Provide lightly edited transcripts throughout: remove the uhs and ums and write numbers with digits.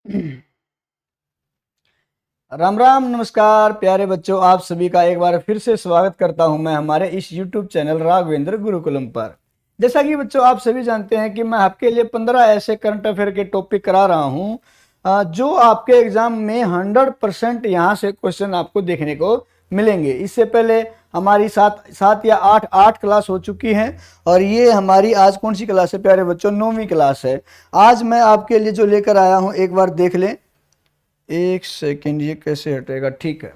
राम राम, नमस्कार प्यारे बच्चों। आप सभी का एक बार फिर से स्वागत करता हूं मैं हमारे इस YouTube चैनल राघवेंद्र गुरुकुलम पर। जैसा कि बच्चों आप सभी जानते हैं कि मैं आपके लिए 15 ऐसे करंट अफेयर के टॉपिक करा रहा हूं जो आपके एग्जाम में 100% यहाँ से क्वेश्चन आपको देखने को मिलेंगे। इससे पहले हमारी सात या आठ क्लास हो चुकी हैं और ये हमारी आज कौन सी क्लास है प्यारे बच्चों? 9वीं क्लास है। आज मैं आपके लिए जो लेकर आया हूँ एक बार देख लें। एक सेकेंड, ये कैसे हटेगा? ठीक है,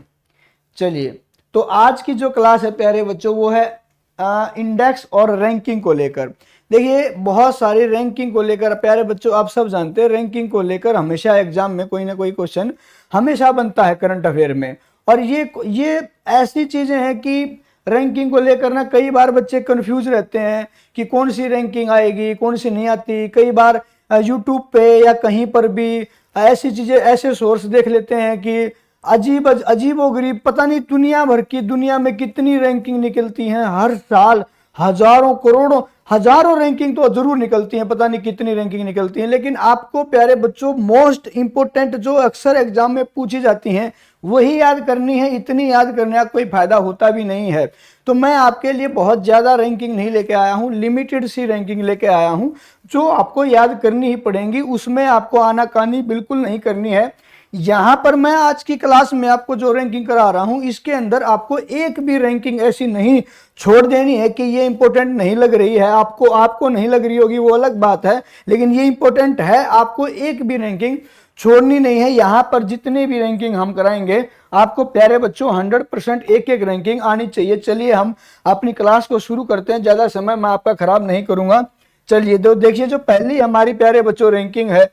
चलिए। तो आज की जो क्लास है प्यारे बच्चों वो है इंडेक्स और रैंकिंग को लेकर। देखिए, बहुत सारी रैंकिंग को लेकर प्यारे बच्चों आप सब जानते हैं, रैंकिंग को लेकर हमेशा एग्जाम में कोई ना कोई क्वेश्चन हमेशा बनता है करंट अफेयर में। और ये ऐसी चीजें हैं कि रैंकिंग को लेकर ना कई बार बच्चे कंफ्यूज रहते हैं कि कौन सी रैंकिंग आएगी, कौन सी नहीं आती। कई बार यूट्यूब पे या कहीं पर भी ऐसी चीजें, ऐसे सोर्स देख लेते हैं कि अजीबो गरीब, पता नहीं दुनिया भर की, दुनिया में कितनी रैंकिंग निकलती हैं हर साल, हजारों करोड़ों हजारों रैंकिंग तो जरूर निकलती हैं, पता नहीं कितनी रैंकिंग निकलती हैं। लेकिन आपको प्यारे बच्चों मोस्ट इंपोर्टेंट जो अक्सर एग्जाम में पूछी जाती हैं वही याद करनी है। इतनी याद करने का कोई फायदा होता भी नहीं है। तो मैं आपके लिए बहुत ज्यादा रैंकिंग नहीं लेके आया हूं, लिमिटेड सी रैंकिंग लेके आया हूं जो आपको याद करनी ही पड़ेगी। उसमें आपको आनाकानी बिल्कुल नहीं करनी है। यहां पर मैं आज की क्लास में आपको जो रैंकिंग करा रहा हूं इसके अंदर आपको एक भी रैंकिंग ऐसी नहीं छोड़ देनी है कि ये इंपॉर्टेंट नहीं लग रही है। आपको नहीं लग रही होगी वो अलग बात है, लेकिन ये इंपॉर्टेंट है। आपको एक भी रैंकिंग छोड़नी नहीं है। यहां पर जितनी भी रैंकिंग हम कराएंगे आपको प्यारे बच्चों 100% एक एक रैंकिंग आनी चाहिए। चलिए हम अपनी क्लास को शुरू करते हैं, ज्यादा समय मैं आपका खराब नहीं करूंगा। चलिए तो देखिए, जो पहली हमारी प्यारे बच्चों रैंकिंग है,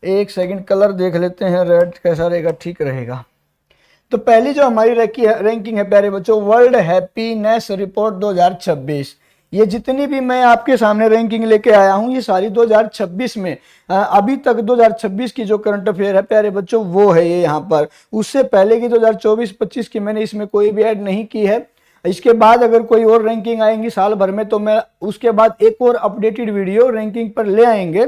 एक सेकंड कलर देख लेते हैं, रेड कैसा रहेगा? ठीक रहेगा। तो पहली जो हमारी रैंकिंग है प्यारे बच्चों, वर्ल्ड हैप्पीनेस रिपोर्ट 2026। ये जितनी भी मैं आपके सामने रैंकिंग लेके आया हूं ये सारी 2026 में, अभी तक 2026 की जो करंट अफेयर है प्यारे बच्चों वो है ये यहाँ पर। उससे पहले की 2024-25 की मैंने इसमें कोई भी ऐड नहीं की है। इसके बाद अगर कोई और रैंकिंग आएंगी साल भर में तो मैं उसके बाद एक और अपडेटेड वीडियो रैंकिंग पर ले आएंगे।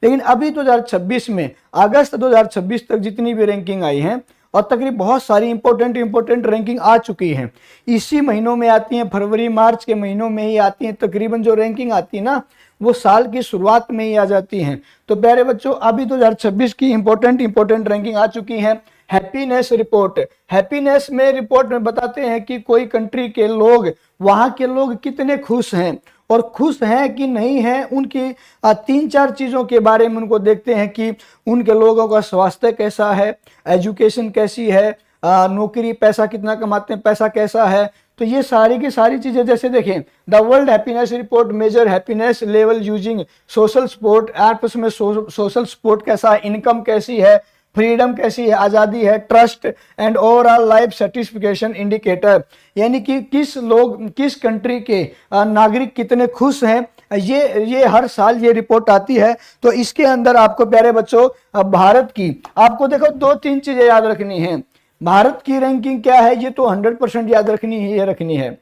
लेकिन अभी 2026 में अगस्त 2026 तक जितनी भी रैंकिंग आई है और तकरीबन बहुत सारी इंपॉर्टेंट रैंकिंग आ चुकी हैं, इसी महीनों में आती हैं, फरवरी मार्च के महीनों में ही आती हैं। तकरीबन जो रैंकिंग आती है ना वो साल की शुरुआत में ही आ जाती हैं। तो प्यारे बच्चों अभी 2026 की इंपॉर्टेंट रैंकिंग आ चुकी है। हैप्पीनेस रिपोर्ट, हैप्पीनेस में रिपोर्ट में बताते हैं कि कोई कंट्री के लोग, वहां के लोग कितने खुश हैं और खुश हैं कि नहीं हैं। उनकी 3-4 चीजों के बारे में उनको देखते हैं कि उनके लोगों का स्वास्थ्य कैसा है, एजुकेशन कैसी है, नौकरी, पैसा कितना कमाते हैं, पैसा कैसा है। तो ये सारी की सारी चीजें, जैसे देखें the world happiness report measure happiness level using social support, आपस में सोशल सपोर्ट कैसा है, इनकम कैसी है, फ्रीडम कैसी है, आजादी है, trust and overall life satisfaction indicator, यानी कि किस कंट्री के नागरिक कितने खुश हैं, ये हर साल ये रिपोर्ट आती है। तो इसके अंदर आपको प्यारे बच्चों भारत की, आपको देखो 2-3 चीजें याद रखनी है। भारत की रैंकिंग क्या है ये तो 100% याद रखनी है, रखनी है।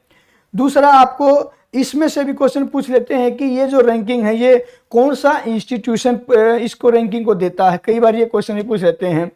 दूसरा, आपको इसमें से भी क्वेश्चन पूछ लेते हैं कि ये जो रैंकिंग है ये कौन सा इंस्टीट्यूशन इसको रैंकिंग को देता है, कई बार ये क्वेश्चन भी पूछ लेते हैं।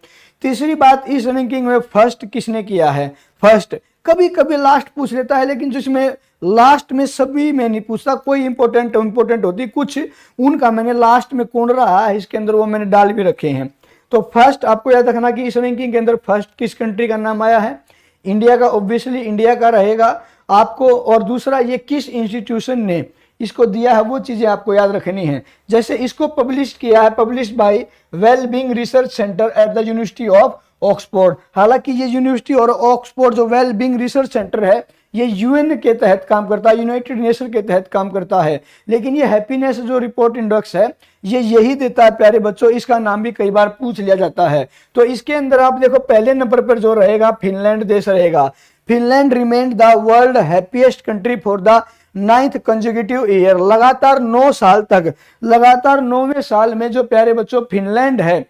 तीसरी बात, इस रैंकिंग में फर्स्ट किसने किया है, फर्स्ट कभी कभी लास्ट पूछ लेता है, लेकिन जिसमें लास्ट में सभी में नहीं पूछता, कोई इंपॉर्टेंट होती कुछ उनका मैंने लास्ट में कौन रहा है इसके अंदर वो मैंने डाल भी रखे हैं। तो फर्स्ट आपको याद रखना कि इस रैंकिंग के अंदर फर्स्ट किस कंट्री का नाम आया है, इंडिया का, ऑब्वियसली इंडिया का रहेगा आपको। और दूसरा, ये किस इंस्टीट्यूशन ने इसको दिया है वो चीजें आपको याद रखनी है। जैसे इसको पब्लिश किया है, publish bye wellbeing research centre at the university of Oxford. हालांकि ये यूनिवर्सिटी और ऑक्सफोर्ड जो वेलबींग रिसर्च सेंटर है ये यूएन के तहत काम करता है, यूनाइटेड नेशन के तहत काम करता है। लेकिन ये हैप्पीनेस जो रिपोर्ट इंडेक्स है ये यही देता है प्यारे बच्चों। इसका नाम भी कई बार पूछ लिया जाता है। तो इसके अंदर आप देखो पहले नंबर पर जो रहेगा फिनलैंड देश रहेगा। Finland remained the world happiest country for the 9th consecutive year. लगातार 9 साल तक, लगातार 9वें साल में जो प्यारे बच्चों फिनलैंड है,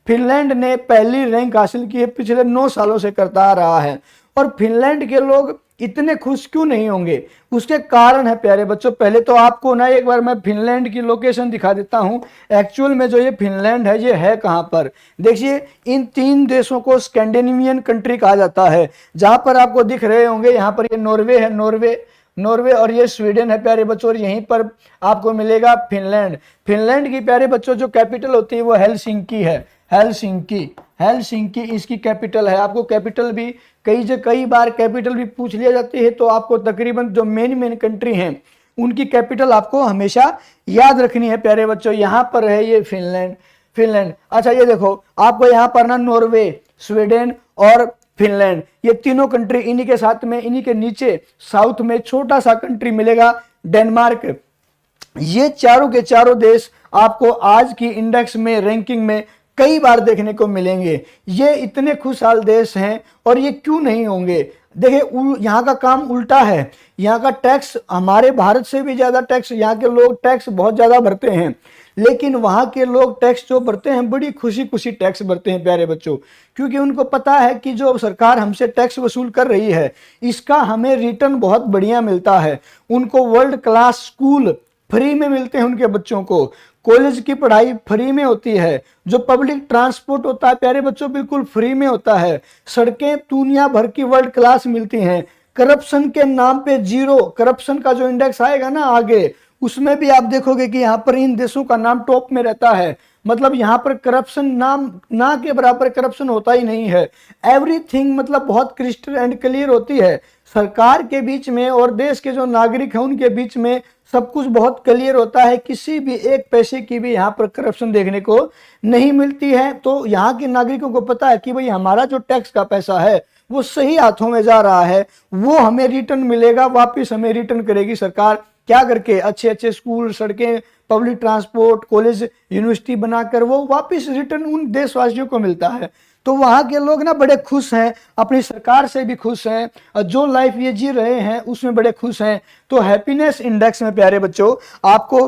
फिनलैंड ने पहली रैंक हासिल की है, पिछले 9 सालों से करता आ रहा है। और फिनलैंड के लोग इतने खुश क्यों नहीं होंगे? उसके कारण है प्यारे बच्चों। पहले तो आपको ना एक बार मैं फिनलैंड की लोकेशन दिखा देता हूं। एक्चुअल में जो ये फिनलैंड है ये है कहां पर? देखिए, इन 3 देशों को स्कैंडिनेवियन कंट्री कहा जाता है। जहां पर आपको दिख रहे होंगे, यहाँ पर ये नॉर्वे है, नॉर्वे और ये स्वीडन है प्यारे बच्चों, और यहीं पर आपको मिलेगा फिनलैंड। फिनलैंड की प्यारे बच्चों जो कैपिटल होती है वो हेलसिंकी है। हेलसिंकी इसकी कैपिटल है। आपको कैपिटल भी कई बार कैपिटल भी पूछ लिया जाती है, तो आपको तकरीबन जो मेन कंट्री हैं उनकी कैपिटल आपको हमेशा याद रखनी है प्यारे बच्चों। यहाँ पर है ये फिनलैंड। अच्छा, ये देखो आपको यहाँ पर ना नॉर्वे, स्वीडन और फिनलैंड, ये तीनों कंट्री, इन्हीं के साथ में, इन्हीं के नीचे साउथ में छोटा सा कंट्री मिलेगा डेनमार्क। ये चारों के चारों देश आपको आज की इंडेक्स में, रैंकिंग में कई बार देखने को मिलेंगे। ये इतने खुशहाल देश हैं और ये क्यों नहीं होंगे? देखिए, यहाँ का काम उल्टा है। यहाँ का टैक्स हमारे भारत से भी ज्यादा टैक्स, यहाँ के लोग टैक्स बहुत ज्यादा भरते हैं, लेकिन वहां के लोग टैक्स जो भरते हैं बड़ी खुशी टैक्स भरते हैं प्यारे बच्चों, क्योंकि उनको पता है कि जो सरकार हमसे टैक्स वसूल कर रही है इसका हमें रिटर्न बहुत बढ़िया मिलता है। उनको वर्ल्ड क्लास स्कूल फ्री में मिलते हैं, उनके बच्चों को कॉलेज की पढ़ाई फ्री में होती है, जो पब्लिक ट्रांसपोर्ट होता है प्यारे बच्चों बिल्कुल फ्री में होता है, सड़कें दुनिया भर की वर्ल्ड क्लास मिलती हैं, करप्शन के नाम पे जीरो। करप्शन का जो इंडेक्स आएगा ना आगे, उसमें भी आप देखोगे कि यहाँ पर इन देशों का नाम टॉप में रहता है। मतलब यहाँ पर करप्शन नाम ना के बराबर करप्शन होता ही नहीं है। एवरीथिंग मतलब बहुत क्रिस्टल एंड क्लियर होती है। सरकार के बीच में और देश के जो नागरिक हैं उनके बीच में सब कुछ बहुत क्लियर होता है। किसी भी एक पैसे की भी यहाँ पर करप्शन देखने को नहीं मिलती है। तो यहाँ के नागरिकों को पता है कि भाई हमारा जो टैक्स का पैसा है वो सही हाथों में जा रहा है, वो हमें रिटर्न मिलेगा, वापिस हमें रिटर्न करेगी सरकार। क्या करके? अच्छे स्कूल, सड़कें, पब्लिक ट्रांसपोर्ट, कॉलेज, यूनिवर्सिटी बनाकर वो वापस रिटर्न उन देशवासियों को मिलता है। तो वहां के लोग ना बड़े खुश हैं, अपनी सरकार से भी खुश हैं, और जो लाइफ ये जी रहे हैं उसमें बड़े खुश हैं। तो हैप्पीनेस इंडेक्स में प्यारे बच्चों आपको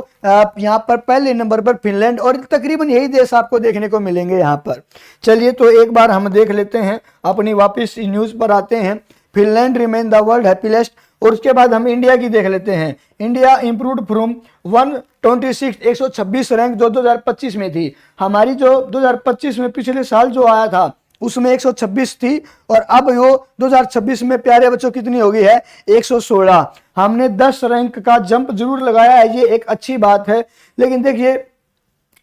यहाँ पर पहले नंबर पर फिनलैंड, और तकरीबन यही देश आपको देखने को मिलेंगे यहाँ पर। चलिए, तो एक बार हम देख लेते हैं, अपनी वापस न्यूज पर आते हैं। Finland remain the world happiest. और उसके बाद हम इंडिया की देख लेते हैं। इंडिया इंप्रूव्ड फ्रॉम 126 रैंक जो 2025 में थी। हमारी जो 2025 में पिछले साल जो आया था उसमें 126 थी, और अब वो 2026 में प्यारे बच्चों कितनी हो गई है? 116। हमने 10 रैंक का जंप जरूर लगाया है, ये एक अच्छी बात है। लेकिन देखिए,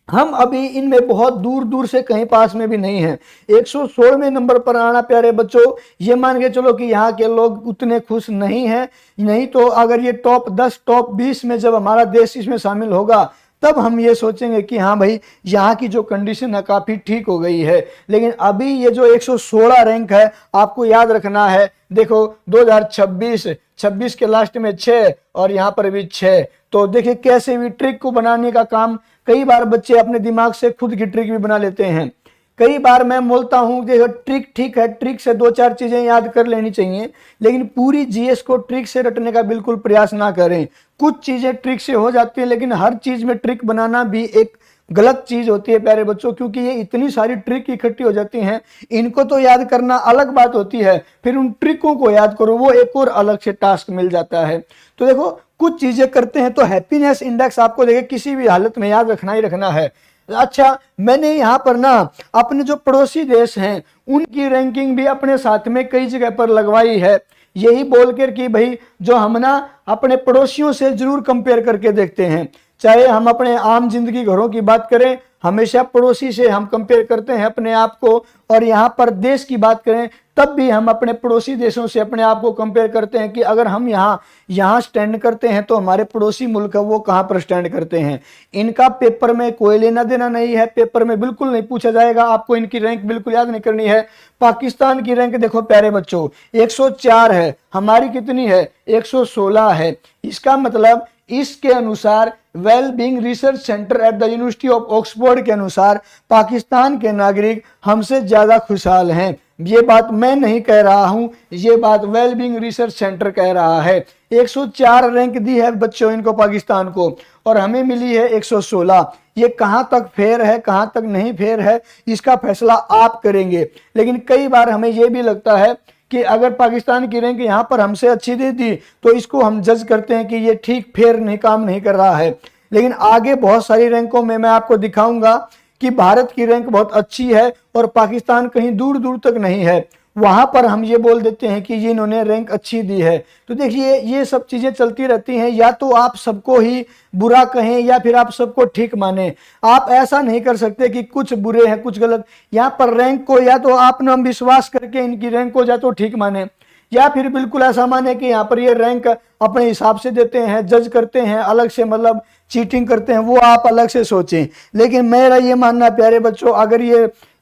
हम अभी इनमें बहुत दूर से कहीं पास में भी नहीं है। 116वें नंबर पर आना प्यारे बच्चों, ये मान के चलो कि यहाँ के लोग उतने खुश नहीं हैं। नहीं तो अगर ये टॉप 10, टॉप 20 में जब हमारा देश इसमें शामिल होगा तब हम ये सोचेंगे कि हाँ भाई, यहाँ की जो कंडीशन है काफी ठीक हो गई है। लेकिन अभी ये जो 116 रैंक है, आपको याद रखना है। देखो 2026 के लास्ट में 6 और यहाँ पर भी 6। तो देखिए कैसे भी ट्रिक को बनाने का काम, कई बार बच्चे अपने दिमाग से खुद की ट्रिक भी बना लेते हैं। कई बार मैं बोलता हूं, देखो ट्रिक ठीक है, ट्रिक से 2-4 चीजें याद कर लेनी चाहिए, लेकिन पूरी जीएस को ट्रिक से रटने का बिल्कुल प्रयास ना करें। कुछ चीजें ट्रिक से हो जाती है, लेकिन हर चीज में ट्रिक बनाना भी एक गलत चीज होती है प्यारे बच्चों, क्योंकि ये इतनी सारी ट्रिक इकट्ठी हो जाती हैं। इनको तो याद करना अलग बात होती है, फिर उन ट्रिकों को याद करो, वो एक और अलग से टास्क मिल जाता है। तो देखो कुछ चीजें करते हैं तो हैप्पीनेस इंडेक्स आपको देखिए किसी भी हालत में याद रखना ही रखना है। अच्छा, मैंने यहाँ पर ना अपने जो पड़ोसी देश हैं उनकी रैंकिंग भी अपने साथ में कई जगह पर लगवाई है, यही बोलकर कि भाई जो हम ना अपने पड़ोसियों से जरूर कंपेयर करके देखते हैं। चाहे हम अपने आम जिंदगी घरों की बात करें, हमेशा पड़ोसी से हम कंपेयर करते हैं अपने आप को, और यहाँ पर देश की बात करें तब भी हम अपने पड़ोसी देशों से अपने आप को कंपेयर करते हैं कि अगर हम यहाँ स्टैंड करते हैं तो हमारे पड़ोसी मुल्क है वो कहाँ पर स्टैंड करते हैं। इनका पेपर में कोई लेना देना नहीं है, पेपर में बिल्कुल नहीं पूछा जाएगा, आपको इनकी रैंक बिल्कुल याद नहीं करनी है। पाकिस्तान की रैंक देखो प्यारे बच्चों 104 है, हमारी कितनी है? 116 है। इसका मतलब इसके अनुसार well being research centre at the university of Oxford के अनुसार पाकिस्तान के नागरिक हमसे ज्यादा खुशहाल हैं। ये बात मैं नहीं कह रहा हूं, ये बात वेल बीइंग रिसर्च सेंटर कह रहा है। 104 रैंक दी है बच्चों इनको पाकिस्तान को, और हमें मिली है 116। ये कहां तक फेयर है, कहां तक नहीं फेयर है, इसका फैसला आप करेंगे। लेकिन कई बार हमें यह भी लगता है कि अगर पाकिस्तान की रैंक यहाँ पर हमसे अच्छी दे दी तो इसको हम जज करते हैं कि ये ठीक फेयर नहीं काम नहीं कर रहा है। लेकिन आगे बहुत सारी रैंकों में मैं आपको दिखाऊंगा कि भारत की रैंक बहुत अच्छी है और पाकिस्तान कहीं दूर दूर तक नहीं है। वहां पर हम ये बोल देते हैं कि ये इन्होंने रैंक अच्छी दी है। तो देखिए ये सब चीजें चलती रहती हैं, या तो आप सबको ही बुरा कहें या फिर आप सबको ठीक माने। आप ऐसा नहीं कर सकते कि कुछ बुरे हैं कुछ गलत। यहाँ पर रैंक को या तो आप ना विश्वास करके इनकी रैंक को या तो ठीक माने, या फिर बिल्कुल ऐसा माने कि यहाँ पर ये रैंक अपने हिसाब से देते हैं, जज करते हैं अलग से, मतलब चीटिंग करते हैं, वो आप अलग से सोचें। लेकिन मेरा ये मानना प्यारे बच्चों, अगर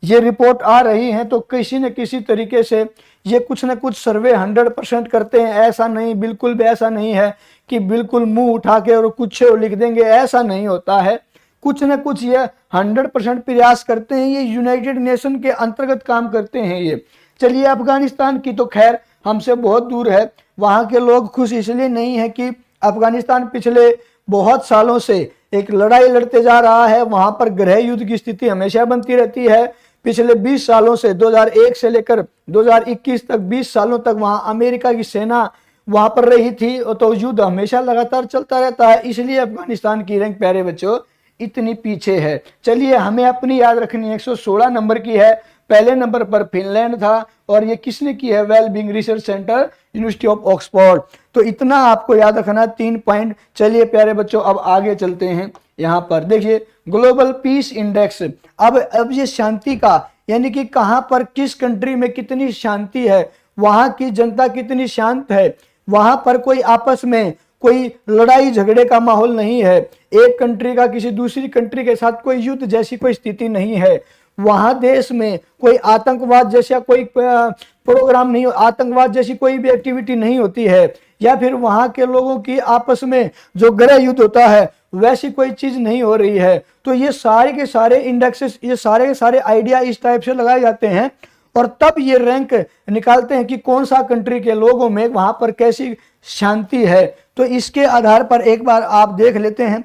ये रिपोर्ट आ रही है तो किसी न किसी तरीके से ये कुछ न कुछ सर्वे 100% करते हैं। ऐसा नहीं, बिल्कुल भी ऐसा नहीं है कि बिल्कुल मुंह उठा के और कुछ लिख देंगे, ऐसा नहीं होता है। कुछ न कुछ ये 100% प्रयास करते हैं। ये यूनाइटेड नेशन के अंतर्गत काम करते हैं ये। चलिए, अफगानिस्तान की तो खैर हमसे बहुत दूर है। वहां के लोग खुश इसलिए नहीं है कि अफगानिस्तान पिछले बहुत सालों से एक लड़ाई लड़ते जा रहा है। वहां पर गृह युद्ध की स्थिति हमेशा बनती रहती है। पिछले 20 सालों से 2001 से लेकर 2021 तक 20 सालों तक वहां अमेरिका की सेना वहां पर रही थी, तो युद्ध हमेशा लगातार चलता रहता है। इसलिए अफगानिस्तान की रैंक प्यारे बच्चों इतनी पीछे है। चलिए, हमें अपनी याद रखनी 116 नंबर की है। पहले नंबर पर फिनलैंड था और ये किसने की है? Wellbeing research centre, university of Oxford. तो इतना आपको याद रखना, 3 पॉइंट। चलिए प्यारे बच्चों, अब आगे चलते हैं। यहाँ पर देखिए ग्लोबल पीस इंडेक्स। अब ये शांति का, यानी कि कहाँ पर किस कंट्री में कितनी शांति है, वहां की जनता कितनी शांत है, वहां पर कोई आपस में कोई लड़ाई झगड़े का माहौल नहीं है, एक कंट्री का किसी दूसरी कंट्री के साथ कोई युद्ध जैसी कोई स्थिति नहीं है, वहां देश में कोई आतंकवाद जैसा कोई प्रोग्राम नहीं, आतंकवाद जैसी कोई भी एक्टिविटी नहीं होती है, या फिर वहां के लोगों की आपस में जो गृह युद्ध होता है वैसी कोई चीज नहीं हो रही है। तो ये सारे के सारे इंडेक्सेस, ये सारे के सारे आइडिया इस टाइप से लगाए जाते हैं और तब ये रैंक निकालते हैं कि कौन सा कंट्री के लोगों में वहां पर कैसी शांति है। तो इसके आधार पर एक बार आप देख लेते हैं।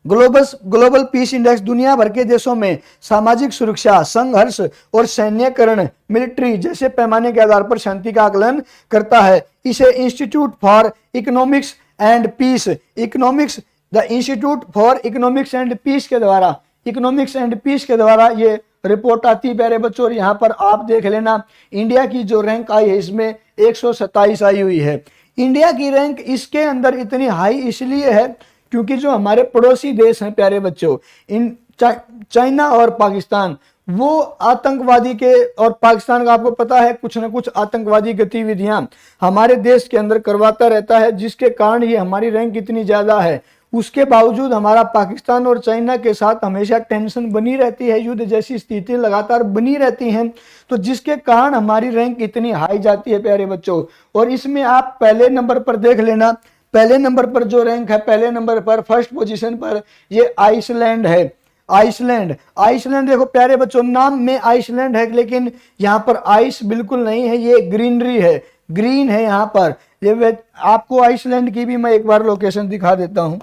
ग्लोबल पीस इंडेक्स दुनिया भर के देशों में सामाजिक सुरक्षा, संघर्ष और सैन्यकरण, मिलिट्री जैसे पैमाने के आधार पर शांति का आकलन करता है। इसे institute for economics and peace, the institute for economics and peace के द्वारा ये रिपोर्ट आती है प्यारे बच्चों। और यहाँ पर आप देख लेना, इंडिया की जो रैंक आई है इसमें 127 आई हुई है। इंडिया की रैंक इसके अंदर इतनी हाई इसलिए है क्योंकि जो हमारे पड़ोसी देश हैं प्यारे बच्चों, इन चाइना और पाकिस्तान, वो आतंकवादी के, और पाकिस्तान का आपको पता है कुछ ना कुछ आतंकवादी गतिविधियां हमारे देश के अंदर करवाता रहता है, जिसके कारण ये हमारी रैंक इतनी ज्यादा है। उसके बावजूद हमारा पाकिस्तान और चाइना के साथ हमेशा टेंशन बनी रहती है, युद्ध जैसी स्थिति लगातार बनी रहती हैं, तो जिसके कारण हमारी रैंक इतनी हाई जाती है प्यारे बच्चों। और इसमें आप पहले नंबर पर देख लेना, पहले नंबर पर जो रैंक है, पहले नंबर पर फर्स्ट पोजीशन पर ये आइसलैंड है। आइसलैंड देखो प्यारे बच्चों, नाम में आइसलैंड है लेकिन यहाँ पर आइस बिल्कुल नहीं है, ये ग्रीनरी है, ग्रीन है यहाँ पर। ये आपको आइसलैंड की भी मैं एक बार लोकेशन दिखा देता हूँ।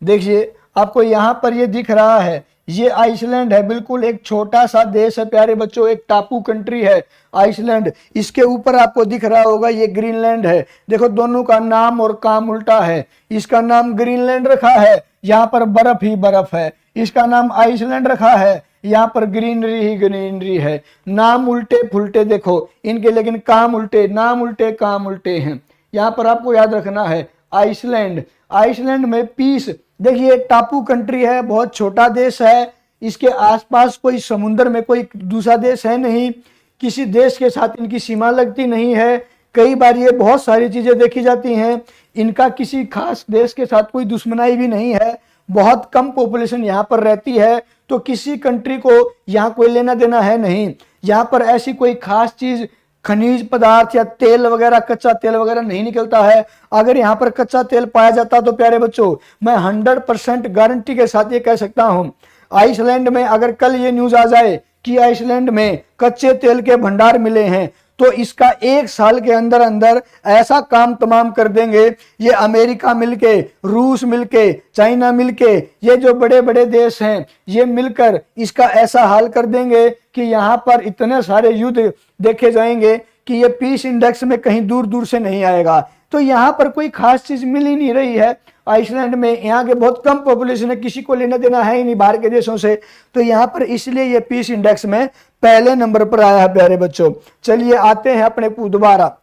देखिए आपको यहाँ पर ये दिख रहा है, ये आइसलैंड है, बिल्कुल एक छोटा सा देश है प्यारे बच्चों, एक टापू कंट्री है आइसलैंड। इसके ऊपर आपको दिख रहा होगा ये ग्रीनलैंड है। देखो दोनों का नाम और काम उल्टा है, इसका नाम ग्रीनलैंड रखा है, यहाँ पर बर्फ ही बर्फ है, इसका नाम आइसलैंड रखा है, यहाँ पर ग्रीनरी ही ग्रीनरी है। नाम उल्टे फुलटे देखो इनके, लेकिन काम उल्टे, नाम उल्टे काम उल्टे हैं। यहाँ पर आपको याद रखना है आइसलैंड में पीस। देखिए टापू कंट्री है, बहुत छोटा देश है, इसके आसपास कोई समुद्र में कोई दूसरा देश है नहीं, किसी देश के साथ इनकी सीमा लगती नहीं है। कई बार ये बहुत सारी चीजें देखी जाती हैं, इनका किसी खास देश के साथ कोई दुश्मनाई भी नहीं है, बहुत कम पॉपुलेशन यहाँ पर रहती है, तो किसी कंट्री को यहाँ कोई लेना देना है नहीं। यहाँ पर ऐसी कोई खास चीज, खनिज पदार्थ या तेल वगैरह, कच्चा तेल वगैरह नहीं निकलता है। अगर यहाँ पर कच्चा तेल पाया जाता तो प्यारे बच्चों मैं 100% गारंटी के साथ ये कह सकता हूँ, आइसलैंड में अगर कल ये न्यूज आ जाए कि आइसलैंड में कच्चे तेल के भंडार मिले हैं, तो इसका 1 साल के अंदर अंदर ऐसा काम तमाम कर देंगे। ये अमेरिका मिलके, रूस मिलके, चाइना मिलके, ये जो बड़े बड़े देश हैं ये मिलकर इसका ऐसा हाल कर देंगे कि यहाँ पर इतने सारे युद्ध देखे जाएंगे कि ये पीस इंडेक्स में कहीं दूर दूर से नहीं आएगा। तो यहाँ पर कोई खास चीज मिल ही नहीं रही है आइसलैंड में। यहाँ के बहुत कम पॉपुलेशन है, किसी को लेना देना है ही नहीं बाहर के देशों से, तो यहाँ पर इसलिए ये पीस इंडेक्स में पहले नंबर पर आया है प्यारे बच्चों। चलिए आते हैं अपने दोबारा।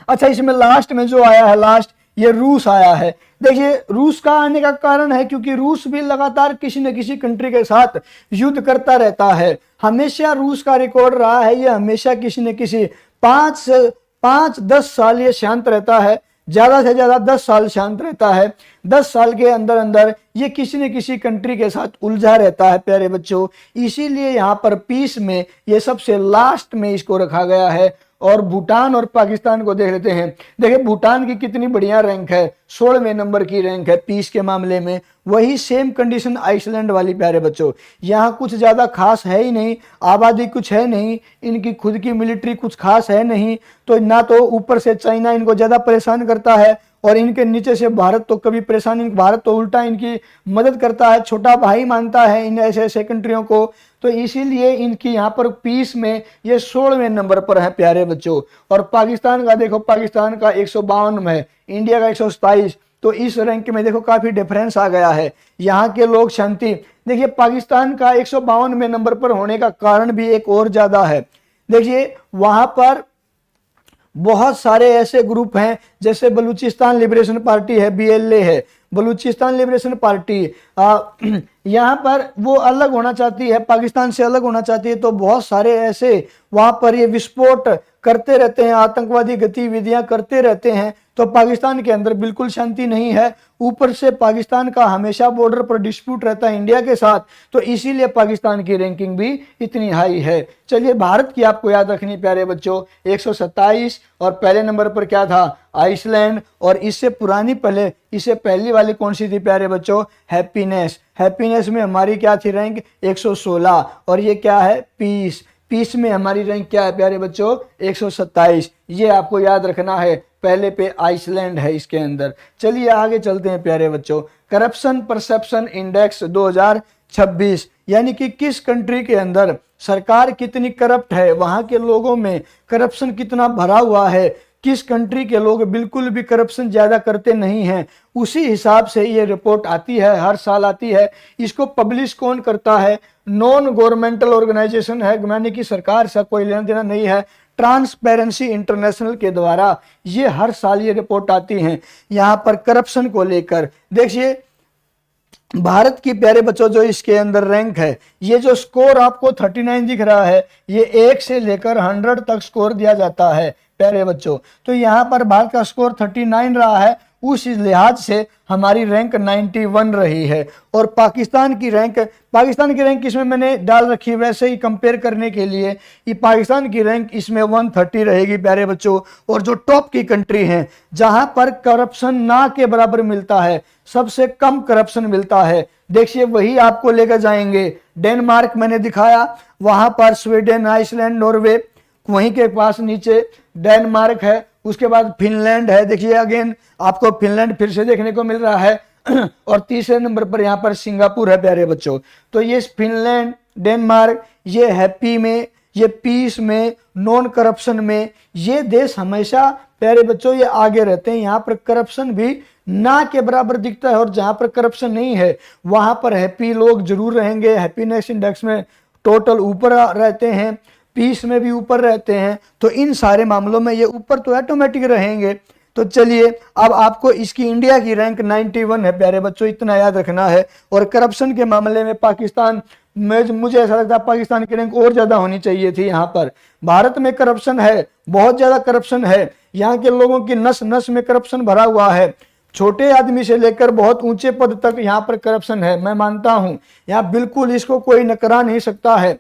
अच्छा, इसमें लास्ट में जो आया है, लास्ट ये रूस आया है। देखिए रूस का आने का कारण है क्योंकि रूस भी लगातार किसी न किसी कंट्री के साथ युद्ध करता रहता है। हमेशा रूस का रिकॉर्ड रहा है, ये हमेशा किसी न किसी 5-10 साल ये शांत रहता है, ज्यादा से ज्यादा 10 साल शांत रहता है। 10 साल के अंदर अंदर ये किसी न किसी कंट्री के साथ उलझा रहता है प्यारे बच्चों। इसीलिए यहाँ पर पीस में ये सबसे लास्ट में इसको रखा गया है। और भूटान और पाकिस्तान को देख लेते हैं। देखिए भूटान की कितनी बढ़िया रैंक है, 16वें नंबर की रैंक है पीस के मामले में। वही सेम कंडीशन आइसलैंड वाली प्यारे बच्चों। यहाँ कुछ ज्यादा खास है ही नहीं, आबादी कुछ है नहीं, इनकी खुद की मिलिट्री कुछ खास है नहीं, तो ना तो ऊपर से चाइना इनको ज्यादा परेशान करता है और इनके नीचे से भारत तो कभी परेशानी, भारत तो उल्टा इनकी मदद करता है, छोटा भाई मानता है इन ऐसे ऐसे कंट्रियों को। तो इसीलिए इनकी यहाँ पर पीस में ये 16वें नंबर पर है प्यारे बच्चों। और पाकिस्तान का देखो, पाकिस्तान का 152 में है, इंडिया का 127। तो इस रैंक में देखो काफी डिफरेंस आ गया है। यहाँ के लोग शांति, देखिए पाकिस्तान का 152वें नंबर पर होने का कारण भी एक और ज्यादा है। देखिए वहां पर बहुत सारे ऐसे ग्रुप हैं, जैसे बलूचिस्तान लिबरेशन पार्टी है, BLA है, बलूचिस्तान लिबरेशन पार्टी। यहाँ पर वो अलग होना चाहती है, पाकिस्तान से अलग होना चाहती है। तो बहुत सारे ऐसे वहां पर ये विस्फोट करते रहते हैं, आतंकवादी गतिविधियां करते रहते हैं। तो पाकिस्तान के अंदर बिल्कुल शांति नहीं है। ऊपर से पाकिस्तान का हमेशा बॉर्डर पर डिस्प्यूट रहता है इंडिया के साथ, तो इसीलिए पाकिस्तान की रैंकिंग भी इतनी हाई है। चलिए भारत की आपको याद रखनी प्यारे बच्चों, 127। और पहले नंबर पर क्या था, आइसलैंड। और इससे पुरानी पहले, इससे पहली वाली कौन सी थी प्यारे बच्चों, हैप्पीनेस। हैप्पीनेस में हमारी क्या थी रैंक, 116। और ये क्या है, पीस। पीस में हमारी रैंक क्या है प्यारे बच्चों, 127। ये आपको याद रखना है, पहले पे आइसलैंड है इसके अंदर। चलिए आगे चलते हैं प्यारे बच्चों। करप्शन परसेप्शन इंडेक्स 2026, यानी कि किस कंट्री के अंदर सरकार कितनी करप्ट है, वहां के लोगों में करप्शन कितना भरा हुआ है, किस कंट्री के लोग बिल्कुल भी करप्शन ज्यादा करते नहीं हैं, उसी हिसाब से ये रिपोर्ट आती है, हर साल आती है। इसको पब्लिश कौन करता है, नॉन गवर्नमेंटल ऑर्गेनाइजेशन है, यानी कि सरकार से कोई लेना देना नहीं है, ट्रांसपेरेंसी इंटरनेशनल के द्वारा ये हर साल ये रिपोर्ट आती है यहाँ पर करप्शन को लेकर। देखिए भारत की प्यारे बच्चों जो इसके अंदर रैंक है, ये जो स्कोर आपको 39 दिख रहा है, ये 1 से लेकर 100 तक स्कोर दिया जाता है प्यारे बच्चों। तो यहाँ पर भारत का स्कोर 39 रहा है, उस लिहाज से हमारी रैंक 91 रही है। और पाकिस्तान की रैंक इसमें मैंने डाल रखी है वैसे ही कंपेयर करने के लिए, कि पाकिस्तान की रैंक इसमें 130 रहेगी प्यारे बच्चों। और जो टॉप की कंट्री हैं जहां पर करप्शन ना के बराबर मिलता है, सबसे कम करप्शन मिलता है, देखिए वही आपको लेकर जाएंगे। डेनमार्क मैंने दिखाया, वहां पर स्वीडन, आइसलैंड, नॉर्वे, वहीं के पास नीचे डेनमार्क है, उसके बाद फिनलैंड है। देखिए अगेन आपको फिनलैंड फिर से देखने को मिल रहा है। और तीसरे नंबर पर यहाँ पर सिंगापुर है प्यारे बच्चों। तो ये फिनलैंड, डेनमार्क, ये हैप्पी में, ये पीस में, नॉन करप्शन में, ये देश हमेशा प्यारे बच्चों ये आगे रहते हैं। यहाँ पर करप्शन भी ना के बराबर दिखता है, और जहां पर करप्शन नहीं है वहां पर हैप्पी लोग जरूर रहेंगे। हैप्पीनेस इंडेक्स में टोटल ऊपर रहते हैं, पीस में भी ऊपर रहते हैं। तो इन सारे मामलों में ये ऊपर तो ऑटोमेटिक रहेंगे। तो चलिए अब आपको इसकी इंडिया की रैंक 91 है प्यारे बच्चों, इतना याद रखना है। और करप्शन के मामले में पाकिस्तान में, मुझे ऐसा लगता है पाकिस्तान की रैंक और ज्यादा होनी चाहिए थी। यहाँ पर भारत में करप्शन है, बहुत ज्यादा करप्शन है, यहाँ के लोगों की नस नस में करप्शन भरा हुआ है, छोटे आदमी से लेकर बहुत ऊंचे पद तक यहाँ पर करप्शन है। मैं मानता हूँ यहाँ बिल्कुल इसको कोई नकरा नहीं सकता है।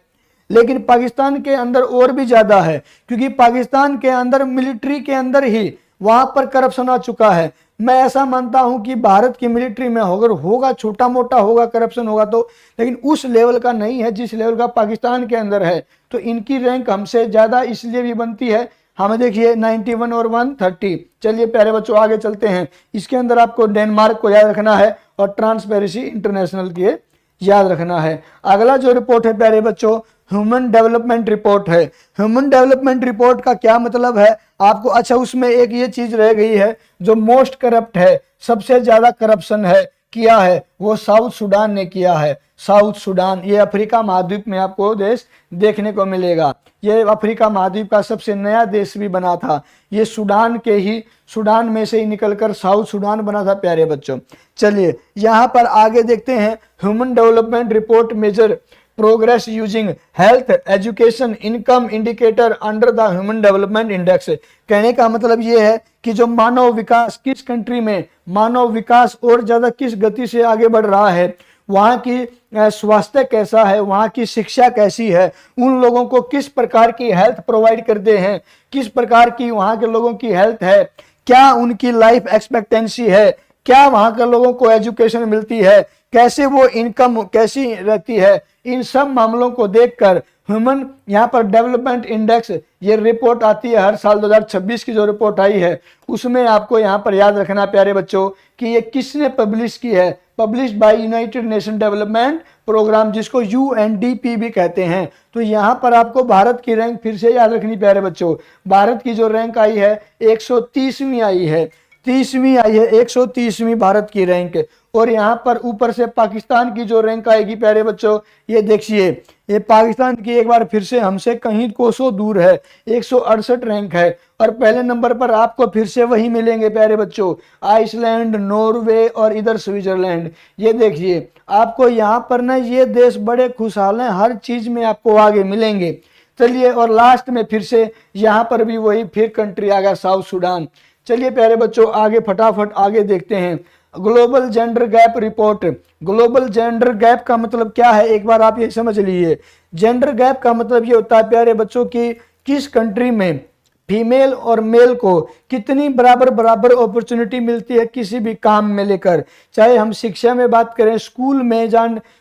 लेकिन पाकिस्तान के अंदर और भी ज्यादा है, क्योंकि पाकिस्तान के अंदर मिलिट्री के अंदर ही वहां पर करप्शन आ चुका है। मैं ऐसा मानता हूं कि भारत की मिलिट्री में अगर होगा, छोटा मोटा होगा करप्शन होगा तो, लेकिन उस लेवल का नहीं है जिस लेवल का पाकिस्तान के अंदर है। तो इनकी रैंक हमसे ज्यादा इसलिए भी बनती है। हमें देखिए 91 और 130। चलिए प्यारे बच्चों आगे चलते हैं। इसके अंदर आपको डेनमार्क को याद रखना है और ट्रांसपेरेंसी इंटरनेशनल के याद रखना है। अगला जो रिपोर्ट है प्यारे बच्चों, ह्यूमन डेवलपमेंट रिपोर्ट है। ह्यूमन डेवलपमेंट रिपोर्ट का क्या मतलब है आपको? अच्छा, उसमें एक ये चीज रह गई है, जो मोस्ट करप्ट है, सबसे ज्यादा करप्शन है किया है, वो साउथ सूडान ने किया है। साउथ सूडान, ये अफ्रीका महाद्वीप में आपको देश देखने को मिलेगा। ये अफ्रीका महाद्वीप का सबसे नया देश भी बना था। ये सूडान में से ही निकलकर साउथ सूडान बना था प्यारे बच्चों। चलिए यहाँ पर आगे देखते हैं। Human development report measure progress using health, education, income indicator under the human development index. कहने का मतलब ये है कि जो मानव विकास किस कंट्री में मानव विकास और ज्यादा किस गति से आगे बढ़ रहा है, वहाँ की स्वास्थ्य कैसा है, वहाँ की शिक्षा कैसी है, उन लोगों को किस प्रकार की हेल्थ प्रोवाइड करते हैं, किस प्रकार की वहाँ के लोगों की हेल्थ है, क्या उनकी लाइफ एक्सपेक्टेंसी है, क्या वहाँ के लोगों को एजुकेशन मिलती है, कैसे वो इनकम कैसी रहती है, इन सब मामलों को देखकर ह्यूमन यहाँ पर डेवलपमेंट इंडेक्स, ये रिपोर्ट आती है हर साल। 2026 की जो रिपोर्ट आई है उसमें आपको यहाँ पर याद रखना प्यारे बच्चों कि ये किसने पब्लिश की है, publish by united nation development program, जिसको UNDP भी कहते हैं। तो यहाँ पर आपको भारत की रैंक फिर से याद रखनी प्यारे बच्चों। भारत की जो रैंक आई है 130वीं आई है, 30वीं आई है, 130वीं भारत की रैंक। और यहाँ पर ऊपर से पाकिस्तान की जो रैंक आएगी प्यारे बच्चों, ये देखिए, ये पाकिस्तान की एक बार फिर से हमसे कहीं कोसों दूर है, 168 रैंक है। और पहले नंबर पर आपको फिर से वही मिलेंगे प्यारे बच्चों, आइसलैंड, नॉर्वे और इधर स्विट्जरलैंड। ये देखिए आपको यहाँ पर ना ये देश बड़े खुशहाल हैं, हर चीज में आपको आगे मिलेंगे। चलिए, और लास्ट में फिर से यहाँ पर भी वही फिर कंट्री आ गया, साउथ सूडान। चलिए प्यारे बच्चों आगे फटाफट आगे देखते हैं। Global gender gap report. Global gender gap का मतलब क्या है, एक बार आप ये समझ लीजिए। जेंडर गैप का मतलब ये होता है प्यारे बच्चों की किस कंट्री में फीमेल और मेल को कितनी बराबर बराबर अपॉर्चुनिटी मिलती है किसी भी काम में लेकर, चाहे हम शिक्षा में बात करें,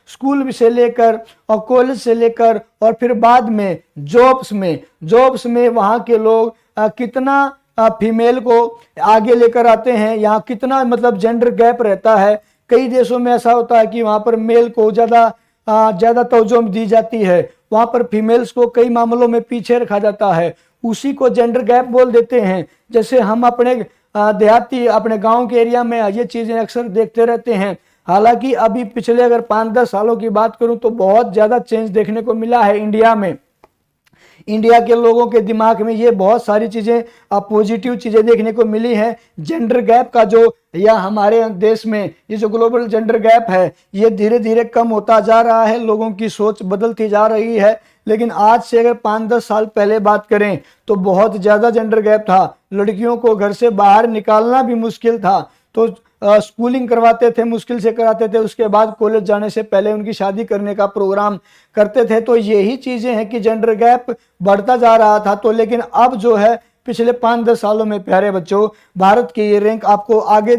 स्कूल से लेकर और कॉलेज से लेकर और फिर बाद में जॉब्स में वहाँ के लोग कितना फीमेल को आगे लेकर आते हैं, यहाँ कितना मतलब जेंडर गैप रहता है। कई देशों में ऐसा होता है कि वहाँ पर मेल को ज्यादा तवज्जो दी जाती है, वहाँ पर फीमेल्स को कई मामलों में पीछे रखा जाता है, उसी को जेंडर गैप बोल देते हैं। जैसे हम अपने देहाती अपने गांव के एरिया में ये चीजें अक्सर देखते रहते हैं। हालांकि अभी पिछले अगर 5-10 सालों की बात करूं तो बहुत ज्यादा चेंज देखने को मिला है इंडिया में। इंडिया के लोगों के दिमाग में ये बहुत सारी चीजें पॉजिटिव चीजें देखने को मिली हैं। जेंडर गैप का जो या हमारे देश में ये जो ग्लोबल जेंडर गैप है ये धीरे धीरे कम होता जा रहा है, लोगों की सोच बदलती जा रही है। लेकिन आज से अगर 5-10 साल पहले बात करें तो बहुत ज्यादा जेंडर गैप था, लड़कियों को घर से बाहर निकालना भी मुश्किल था। तो स्कूलिंग करवाते थे, मुश्किल से कराते थे, उसके बाद कॉलेज जाने से पहले उनकी शादी करने का प्रोग्राम करते थे। तो यही चीजें हैं कि जेंडर गैप बढ़ता जा रहा था। तो लेकिन अब जो है पिछले 5-10 सालों में प्यारे बच्चों भारत की ये रैंक आपको आगे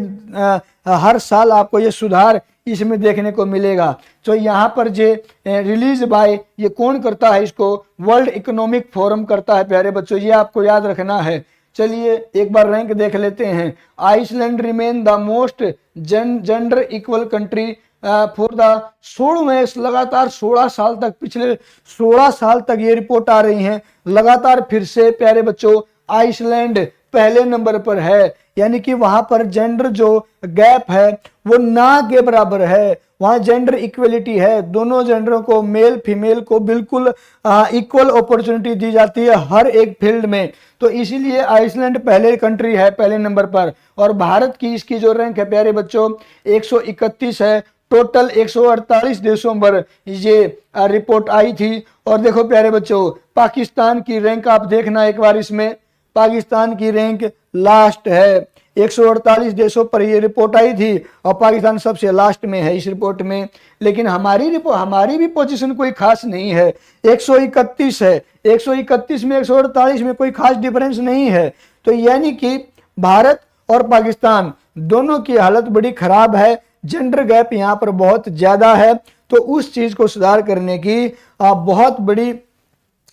हर साल आपको ये सुधार इसमें देखने को मिलेगा। तो यहाँ पर जो रिलीज बाय ये कौन करता है, इसको वर्ल्ड इकोनॉमिक फोरम करता है प्यारे बच्चों, ये आपको याद रखना है। चलिए एक बार रैंक देख लेते हैं। Iceland remain the most gender equal country for the 16 लगातार 16 साल तक, पिछले 16 साल तक ये रिपोर्ट आ रही हैं लगातार। फिर से प्यारे बच्चों आइसलैंड पहले नंबर पर है, यानी कि वहां पर जेंडर जो गैप है वो ना के बराबर है, वहां जेंडर इक्वलिटी है, दोनों जेंडरों को मेल फीमेल को बिल्कुल इक्वल अपॉर्चुनिटी दी जाती है हर एक फील्ड में। तो इसीलिए आइसलैंड पहले कंट्री है, पहले नंबर पर। और भारत की इसकी जो रैंक है प्यारे बच्चों 131 है। टोटल 148 देशों पर ये रिपोर्ट आई थी। और देखो प्यारे बच्चों पाकिस्तान की रैंक आप देखना एक बार, इसमें पाकिस्तान की रैंक लास्ट है। 148 देशों पर ये रिपोर्ट आई थी और पाकिस्तान सबसे लास्ट में है इस रिपोर्ट में। लेकिन हमारी भी पोजीशन कोई खास नहीं है, 131 है। 131 में 148 में कोई खास डिफरेंस नहीं है। तो यानी कि भारत और पाकिस्तान दोनों की हालत बड़ी खराब है, जेंडर गैप यहाँ पर बहुत ज्यादा है। तो उस चीज को सुधार करने की बहुत बड़ी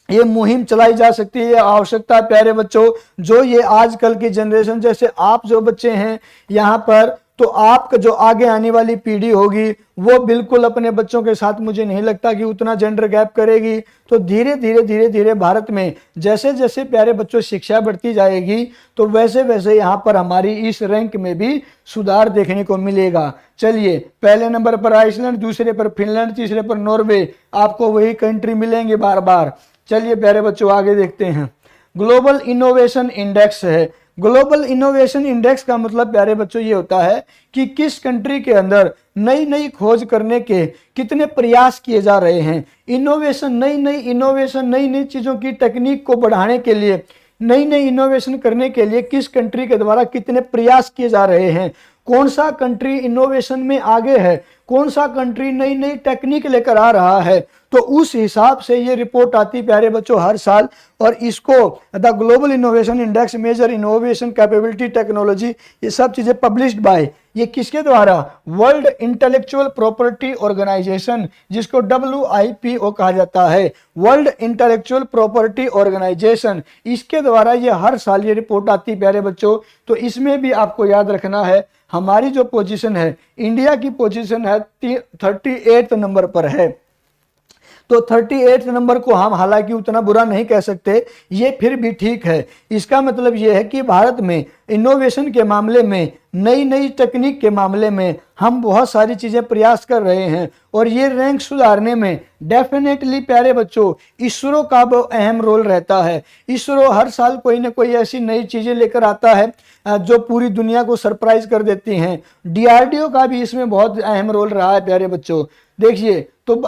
ये मुहिम चलाई जा सकती है, आवश्यकता है प्यारे बच्चों। जो ये आजकल की जनरेशन जैसे आप जो बच्चे हैं यहाँ पर तो आपका जो आगे आने वाली पीढ़ी होगी वो बिल्कुल अपने बच्चों के साथ मुझे नहीं लगता कि उतना जेंडर गैप करेगी। तो धीरे धीरे भारत में जैसे जैसे प्यारे बच्चों शिक्षा बढ़ती जाएगी तो वैसे वैसे यहाँ पर हमारी इस रैंक में भी सुधार देखने को मिलेगा। चलिए, पहले नंबर पर आइसलैंड, दूसरे पर फिनलैंड, तीसरे पर नॉर्वे, आपको वही कंट्री मिलेंगे बार बार। चलिए प्यारे बच्चों आगे देखते हैं। ग्लोबल इनोवेशन इंडेक्स है। ग्लोबल इनोवेशन इंडेक्स का मतलब प्यारे बच्चों ये होता है कि किस कंट्री के अंदर नई नई खोज करने के कितने प्रयास किए जा रहे हैं। इनोवेशन, नई नई चीज़ों की टेक्निक को बढ़ाने के लिए, नई नई इनोवेशन करने के लिए किस कंट्री के द्वारा कितने प्रयास किए जा रहे हैं, कौन सा कंट्री इनोवेशन में आगे है, कौन सा कंट्री नई नई टेक्निक लेकर आ रहा है। तो उस हिसाब से ये रिपोर्ट आती प्यारे बच्चों हर साल, और इसको the global innovation index major innovation capability technology, ये सब चीजें पब्लिश्ड बाय, ये किसके द्वारा, वर्ल्ड इंटेलेक्चुअल प्रॉपर्टी ऑर्गेनाइजेशन, जिसको WIPO कहा जाता है, वर्ल्ड इंटेलेक्चुअल प्रॉपर्टी ऑर्गेनाइजेशन, इसके द्वारा ये हर साल ये रिपोर्ट आती प्यारे बच्चों। तो इसमें भी आपको याद रखना है हमारी जो पोजीशन है, इंडिया की पोजीशन है 38 नंबर पर है। तो 38 नंबर को हम हालांकि उतना बुरा नहीं कह सकते, ये फिर भी ठीक है। इसका मतलब ये है कि भारत में इनोवेशन के मामले में, नई नई टेक्निक के मामले में हम बहुत सारी चीज़ें प्रयास कर रहे हैं, और ये रैंक सुधारने में डेफिनेटली प्यारे बच्चों इसरो का अहम रोल रहता है। इसरो हर साल कोई ना कोई ऐसी नई चीज़ें लेकर आता है जो पूरी दुनिया को सरप्राइज कर देती हैं। DRDO का भी इसमें बहुत अहम रोल रहा है प्यारे बच्चों। देखिए, तो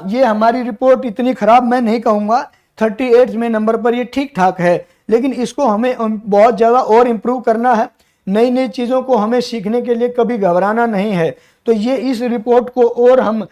ये हमारी रिपोर्ट इतनी खराब मैं नहीं कहूँगा, 38 में नंबर पर ये ठीक ठाक है, लेकिन इसको हमें बहुत ज़्यादा और इम्प्रूव करना है। नई नई चीज़ों को हमें सीखने के लिए कभी घबराना नहीं है। तो ये इस रिपोर्ट को और हम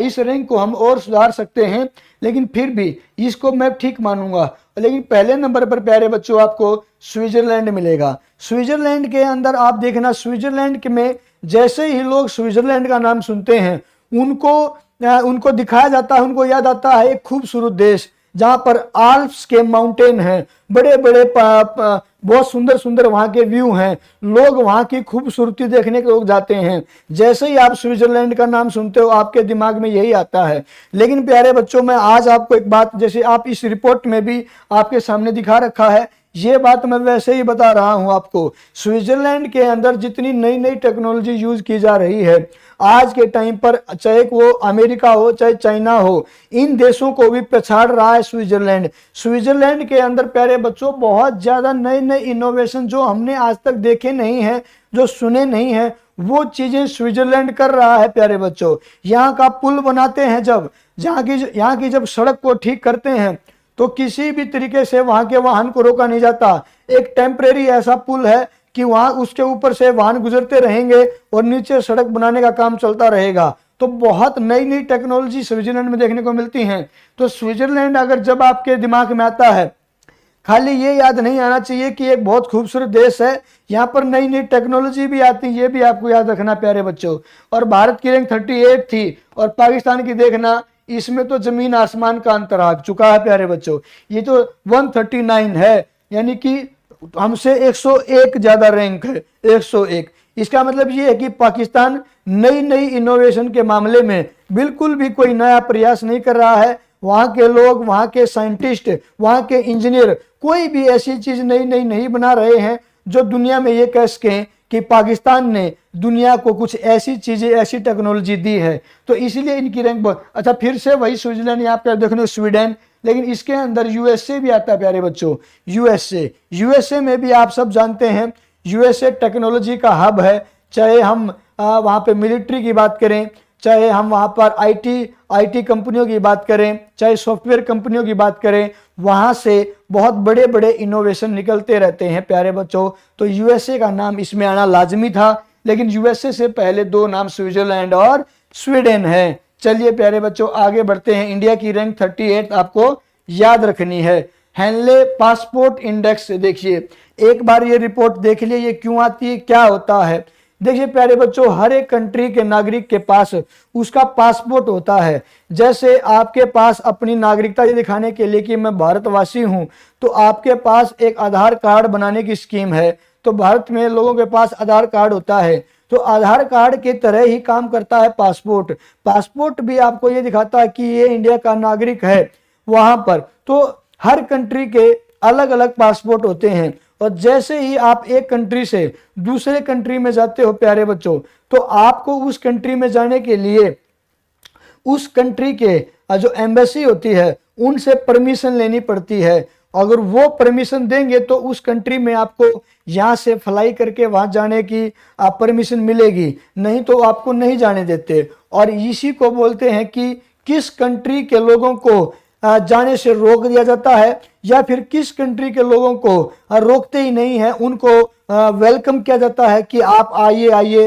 इस रैंक को हम और सुधार सकते हैं, लेकिन फिर भी इसको मैं ठीक मानूंगा। लेकिन पहले नंबर पर प्यारे बच्चों आपको स्विट्जरलैंड मिलेगा। स्विट्जरलैंड के अंदर आप देखना, स्विट्जरलैंड के में जैसे ही लोग स्विट्जरलैंड का नाम सुनते हैं उनको दिखाया जाता है, उनको याद आता है एक खूबसूरत देश जहां पर आल्प्स के माउंटेन हैं, बड़े बड़े बहुत सुंदर सुंदर वहां के व्यू हैं, लोग वहां की खूबसूरती देखने के लोग जाते हैं। जैसे ही आप स्विट्जरलैंड का नाम सुनते हो आपके दिमाग में यही आता है। लेकिन प्यारे बच्चों, मैं आज आपको एक बात, जैसे आप इस रिपोर्ट में भी आपके सामने दिखा रखा है, ये बात मैं वैसे ही बता रहा हूं आपको। स्विट्जरलैंड के अंदर जितनी नई नई टेक्नोलॉजी यूज की जा रही है आज के टाइम पर, चाहे वो अमेरिका हो चाहे चाइना हो, इन देशों को भी पछाड़ रहा है स्विट्जरलैंड। स्विट्जरलैंड के अंदर प्यारे बच्चों बहुत ज्यादा नए नए इनोवेशन जो हमने आज तक देखे नहीं है, जो सुने नहीं है, वो चीजें स्विट्जरलैंड कर रहा है प्यारे बच्चों। यहाँ का पुल बनाते हैं, जब यहाँ की जब सड़क को ठीक करते हैं तो किसी भी तरीके से वहां के वाहन को रोका नहीं जाता। एक टेम्परेरी ऐसा पुल है कि वहां उसके ऊपर से वाहन गुजरते रहेंगे और नीचे सड़क बनाने का काम चलता रहेगा। तो बहुत नई नई टेक्नोलॉजी स्विट्जरलैंड में देखने को मिलती हैं। तो स्विट्जरलैंड अगर जब आपके दिमाग में आता है, खाली ये याद नहीं आना चाहिए कि एक बहुत खूबसूरत देश है, यहाँ पर नई नई टेक्नोलॉजी भी आती है, ये भी आपको याद रखना प्यारे बच्चों। और भारत की रैंक 38 थी और पाकिस्तान की देखना, इसमें तो जमीन आसमान का अंतर आ चुका है प्यारे बच्चों। ये तो 139 है, यानी कि हमसे 101 ज्यादा रैंक है, 101। इसका मतलब ये है कि पाकिस्तान नई नई इनोवेशन के मामले में बिल्कुल भी कोई नया प्रयास नहीं कर रहा है। वहां के लोग, वहां के साइंटिस्ट, वहां के इंजीनियर कोई भी ऐसी चीज नई नई नहीं बना रहे हैं जो दुनिया में ये कह सकें कि पाकिस्तान ने दुनिया को कुछ ऐसी चीजें, ऐसी टेक्नोलॉजी दी है। तो इसीलिए इनकी रैंक बहुत अच्छा। फिर से वही स्विट्जरलैंड, यहाँ पे देखने स्वीडन, लेकिन इसके अंदर USA भी आता है प्यारे बच्चों। USA में भी आप सब जानते हैं, USA टेक्नोलॉजी का हब है। चाहे हम वहाँ पे मिलिट्री की बात करें, चाहे हम वहाँ पर IT कंपनियों की बात करें, चाहे सॉफ्टवेयर कंपनियों की बात करें, वहाँ से बहुत बड़े बड़े इनोवेशन निकलते रहते हैं प्यारे बच्चों। तो USA का नाम इसमें आना लाजमी था, लेकिन USA से पहले दो नाम स्विट्जरलैंड और स्वीडन है। चलिए प्यारे बच्चों आगे बढ़ते हैं। इंडिया की रैंक 38 आपको याद रखनी है। हेनले पासपोर्ट इंडेक्स, देखिए एक बार ये रिपोर्ट देख लिए, ये क्यों आती है, क्या होता है। देखिए प्यारे बच्चों, हर एक कंट्री के नागरिक के पास उसका पासपोर्ट होता है। जैसे आपके पास अपनी नागरिकता ये दिखाने के लिए कि मैं भारतवासी हूं, तो आपके पास एक आधार कार्ड बनाने की स्कीम है। तो भारत में लोगों के पास आधार कार्ड होता है। तो आधार कार्ड के तरह ही काम करता है पासपोर्ट। पासपोर्ट भी आपको ये दिखाता है कि ये इंडिया का नागरिक है। वहां पर तो हर कंट्री के अलग अलग पासपोर्ट होते हैं, और जैसे ही आप एक कंट्री से दूसरे कंट्री में जाते हो प्यारे बच्चों, तो आपको उस कंट्री में जाने के लिए उस कंट्री के जो एम्बेसी होती है उनसे परमिशन लेनी पड़ती है। अगर वो परमिशन देंगे तो उस कंट्री में आपको यहाँ से फ्लाई करके वहां जाने की परमिशन मिलेगी, नहीं तो आपको नहीं जाने देते। और इसी को बोलते हैं कि किस कंट्री के लोगों को जाने से रोक दिया जाता है, या फिर किस कंट्री के लोगों को रोकते ही नहीं है, उनको वेलकम किया जाता है कि आप आइए आइए,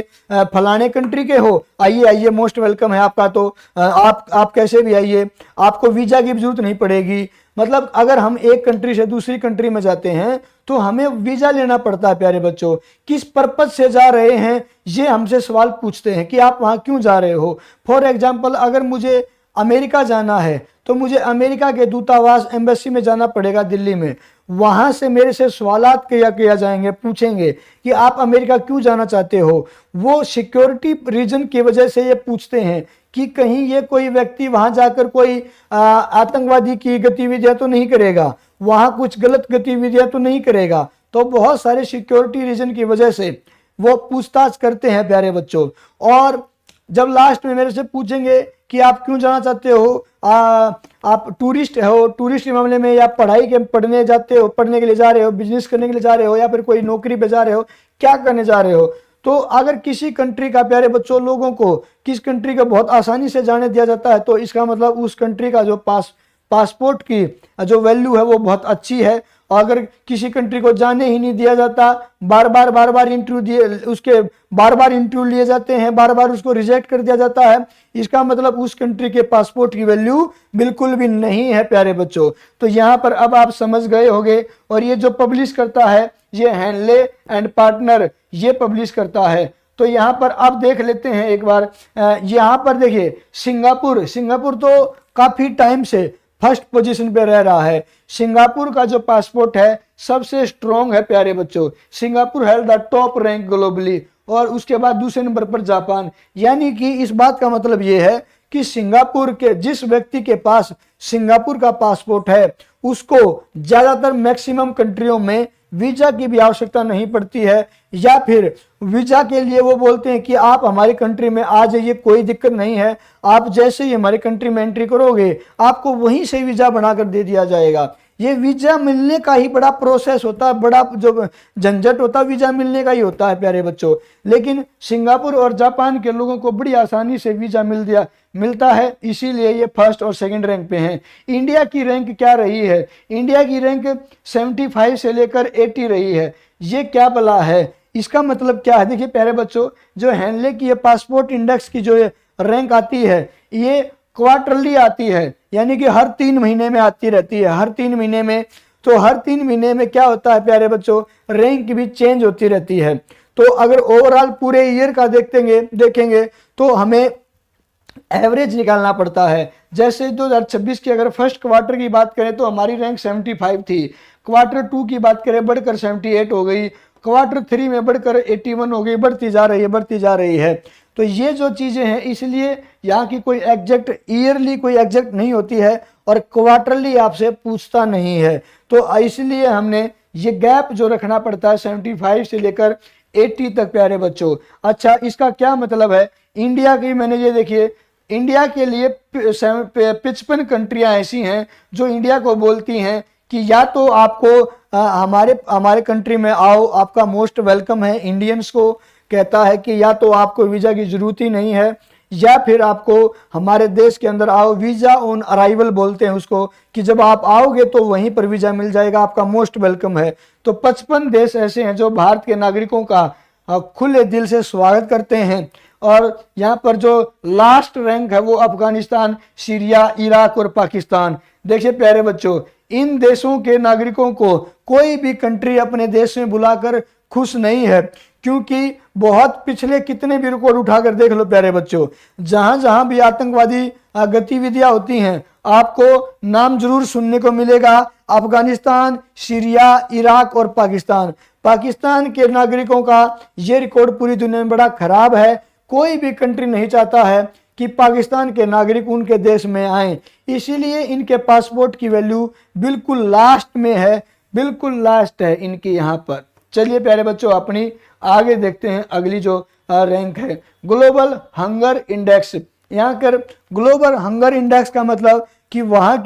फलाने कंट्री के हो, आइए आइए, मोस्ट वेलकम है आपका। तो आप कैसे भी आइए, आपको वीजा की जरूरत नहीं पड़ेगी। मतलब अगर हम एक कंट्री से दूसरी कंट्री में जाते हैं तो हमें वीजा लेना पड़ता है प्यारे बच्चों। किस पर्पज से जा रहे हैं ये हमसे सवाल पूछते हैं कि आप वहां क्यों जा रहे हो। फॉर एग्जाम्पल, अगर मुझे अमेरिका जाना है तो मुझे अमेरिका के दूतावास एम्बेसी में जाना पड़ेगा दिल्ली में। वहां से मेरे से सवालात किया जाएंगे, पूछेंगे कि आप अमेरिका क्यों जाना चाहते हो। वो सिक्योरिटी रीजन की वजह से ये पूछते हैं कि कहीं ये कोई व्यक्ति वहां जाकर कोई आतंकवादी की गतिविधियां तो नहीं करेगा, वहां कुछ गलत गतिविधियां तो नहीं करेगा। तो बहुत सारे सिक्योरिटी रीजन की वजह से वो पूछताछ करते हैं प्यारे बच्चों। और जब लास्ट में मेरे से पूछेंगे कि आप क्यों जाना चाहते हो, आप टूरिस्ट हो, टूरिस्ट के मामले में, या पढ़ाई के पढ़ने जाते हो, पढ़ने के लिए जा रहे हो, बिजनेस करने के लिए जा रहे हो, या फिर कोई नौकरी पे जा रहे हो, क्या करने जा रहे हो। तो अगर किसी कंट्री का प्यारे बच्चों लोगों को किस कंट्री का बहुत आसानी से जाने दिया जाता है, तो इसका मतलब उस कंट्री का जो पासपोर्ट की जो वैल्यू है वो बहुत अच्छी है। अगर किसी कंट्री को जाने ही नहीं दिया जाता, बार बार इंटरव्यू दिए, उसके बार बार इंटरव्यू लिए जाते हैं, बार बार उसको रिजेक्ट कर दिया जाता है, इसका मतलब उस कंट्री के पासपोर्ट की वैल्यू बिल्कुल भी नहीं है प्यारे बच्चों। तो यहाँ पर अब आप समझ गए होंगे। और ये जो पब्लिश करता है ये हैनले एंड पार्टनर ये पब्लिश करता है। तो यहाँ पर आप देख लेते हैं एक बार, यहाँ पर देखिए सिंगापुर तो काफी टाइम से फर्स्ट पोजीशन पे रह रहा है। सिंगापुर का जो पासपोर्ट है सबसे स्ट्रॉन्ग है प्यारे बच्चों। Singapore has the top rank globally, और उसके बाद दूसरे नंबर पर जापान। यानी कि इस बात का मतलब ये है कि सिंगापुर के जिस व्यक्ति के पास सिंगापुर का पासपोर्ट है उसको ज्यादातर मैक्सिमम कंट्रियों में वीजा की भी आवश्यकता नहीं पड़ती है, या फिर वीजा के लिए वो बोलते हैं कि आप हमारी कंट्री में आ जाइए, कोई दिक्कत नहीं है। आप जैसे ही हमारी कंट्री में एंट्री करोगे आपको वहीं से वीजा बनाकर दे दिया जाएगा। ये वीजा मिलने का ही बड़ा प्रोसेस होता है, बड़ा जो झंझट होता है वीजा मिलने का ही होता है प्यारे बच्चों। लेकिन सिंगापुर और जापान के लोगों को बड़ी आसानी से वीजा मिलता है, इसीलिए ये फर्स्ट और सेकंड रैंक पे हैं। इंडिया की रैंक क्या रही है? इंडिया की रैंक 75 से लेकर 80 रही है। ये क्या भला है? इसका मतलब क्या है? देखिए प्यारे बच्चों, जो हैनले की पासपोर्ट इंडेक्स की जो रैंक आती है ये क्वार्टरली आती है, यानी कि हर 3 महीने में आती रहती है, हर 3 महीने में। तो हर 3 महीने में क्या होता है प्यारे बच्चों, रैंक भी चेंज होती रहती है। तो अगर ओवरऑल पूरे ईयर का देखेंगे तो हमें एवरेज निकालना पड़ता है। जैसे 2026 की अगर फर्स्ट क्वार्टर की बात करें तो हमारी रैंक 75 थी, क्वार्टर 2 की बात करें बढ़कर 78 हो गई, क्वार्टर 3 में बढ़कर 81 हो गई, बढ़ती जा रही है। तो ये जो चीजें हैं, इसलिए यहाँ की कोई एग्जैक्ट ईयरली कोई एग्जैक्ट नहीं होती है और क्वार्टरली आपसे पूछता नहीं है। तो इसलिए हमने ये गैप जो रखना पड़ता है 75 से लेकर 80 तक प्यारे बच्चों। अच्छा, इसका क्या मतलब है? इंडिया की मैंने ये देखिए, इंडिया के लिए 55 कंट्रियां ऐसी हैं जो इंडिया को बोलती हैं कि या तो आपको हमारे कंट्री में आओ, आपका मोस्ट वेलकम है। इंडियंस को कहता है कि या तो आपको वीजा की जरूरत ही नहीं है, या फिर आपको हमारे देश के अंदर आओ। वीजा ऑन अराइवल बोलते हैं उसको, कि जब आप आओगे तो वहीं पर वीजा मिल जाएगा, आपका मोस्ट वेलकम है। तो 55 देश ऐसे हैं जो भारत के नागरिकों का खुले दिल से स्वागत करते हैं। और यहाँ पर जो लास्ट रैंक है वो अफगानिस्तान, सीरिया, इराक और पाकिस्तान। देखिए प्यारे बच्चों, इन देशों के नागरिकों को कोई भी कंट्री अपने देश में बुलाकर खुश नहीं है, क्योंकि बहुत पिछले कितने भी रिकॉर्ड उठाकर देख लो प्यारे बच्चों, जहां जहां भी आतंकवादी गतिविधियां होती हैं आपको नाम जरूर सुनने को मिलेगा, अफगानिस्तान, सीरिया, इराक और पाकिस्तान। पाकिस्तान के नागरिकों का ये रिकॉर्ड पूरी दुनिया में बड़ा खराब है। कोई भी कंट्री नहीं चाहता है कि पाकिस्तान के नागरिक उनके देश में आए, इसीलिए इनके पासपोर्ट की वैल्यू बिल्कुल लास्ट में है, बिल्कुल लास्ट है इनकी यहाँ पर। चलिए प्यारे बच्चों, अपनी आगे देखते हैं अगली जो रैंक है, ग्लोबल हंगर इंडेक्स। यहाँ कर ग्लोबल हंगर इंडेक्स का मतलब कि वहाँ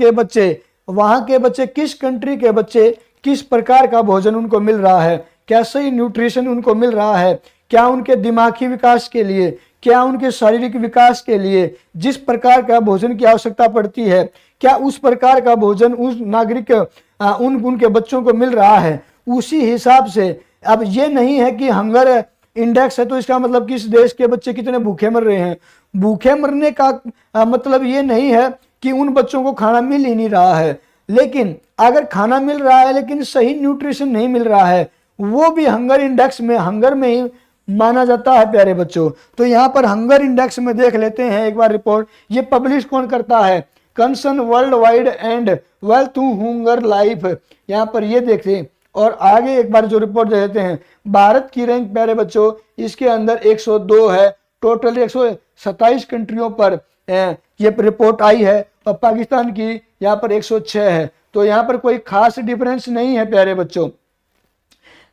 के बच्चे किस कंट्री के बच्चे किस प्रकार का भोजन उनको मिल रहा है, क्या सही न्यूट्रिशन उनको मिल रहा है, क्या उनके दिमागी विकास के लिए, क्या उनके शारीरिक विकास के लिए जिस प्रकार का भोजन की आवश्यकता पड़ती है, क्या उस प्रकार का भोजन उस नागरिक उनके बच्चों को मिल रहा है, उसी हिसाब से। अब ये नहीं है कि हंगर इंडेक्स है तो इसका मतलब किस देश के बच्चे कितने भूखे मर रहे हैं। भूखे मरने का मतलब ये नहीं है कि उन बच्चों को खाना मिल ही नहीं रहा है, लेकिन अगर खाना मिल रहा है लेकिन सही न्यूट्रिशन नहीं मिल रहा है, वो भी हंगर इंडेक्स में, हंगर में ही माना जाता है प्यारे बच्चों। तो यहाँ पर हंगर इंडेक्स में देख लेते हैं एक बार रिपोर्ट, ये पब्लिश कौन करता है, concern worldwide and wealth to hunger life, यहाँ पर ये देखते हैं। और आगे एक बार जो रिपोर्ट दे देते हैं, भारत की रैंक प्यारे बच्चों इसके अंदर 102 है, टोटल 127 कंट्रियों पर ये रिपोर्ट आई है, और पाकिस्तान की यहाँ पर 106 है। तो यहाँ पर कोई खास डिफरेंस नहीं है प्यारे बच्चों,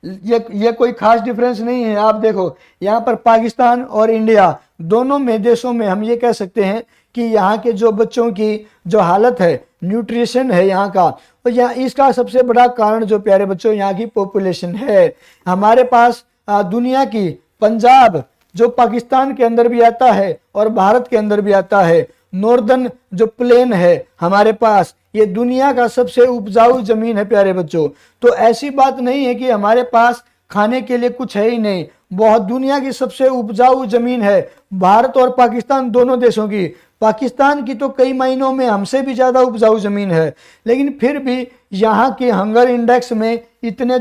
ये कोई खास डिफरेंस नहीं है। आप देखो यहाँ पर पाकिस्तान और इंडिया दोनों में देशों में हम ये कह सकते हैं कि यहाँ के जो बच्चों की जो हालत है, न्यूट्रिशन है यहाँ का, और यहाँ इसका सबसे बड़ा कारण जो प्यारे बच्चों यहाँ की पॉपुलेशन है। हमारे पास दुनिया की पंजाब जो पाकिस्तान के अंदर भी आता है और भारत के अंदर भी आता है, नॉर्दर्न जो प्लेन है हमारे पास, ये दुनिया का सबसे उपजाऊ जमीन है प्यारे बच्चों। तो ऐसी बात नहीं है कि हमारे पास खाने के लिए कुछ है ही नहीं, बहुत दुनिया की सबसे उपजाऊ जमीन है भारत और पाकिस्तान दोनों देशों की। पाकिस्तान की तो कई महीनों में हमसे भी ज़्यादा उपजाऊ ज़मीन है, लेकिन फिर भी यहाँ के हंगर इंडेक्स में इतना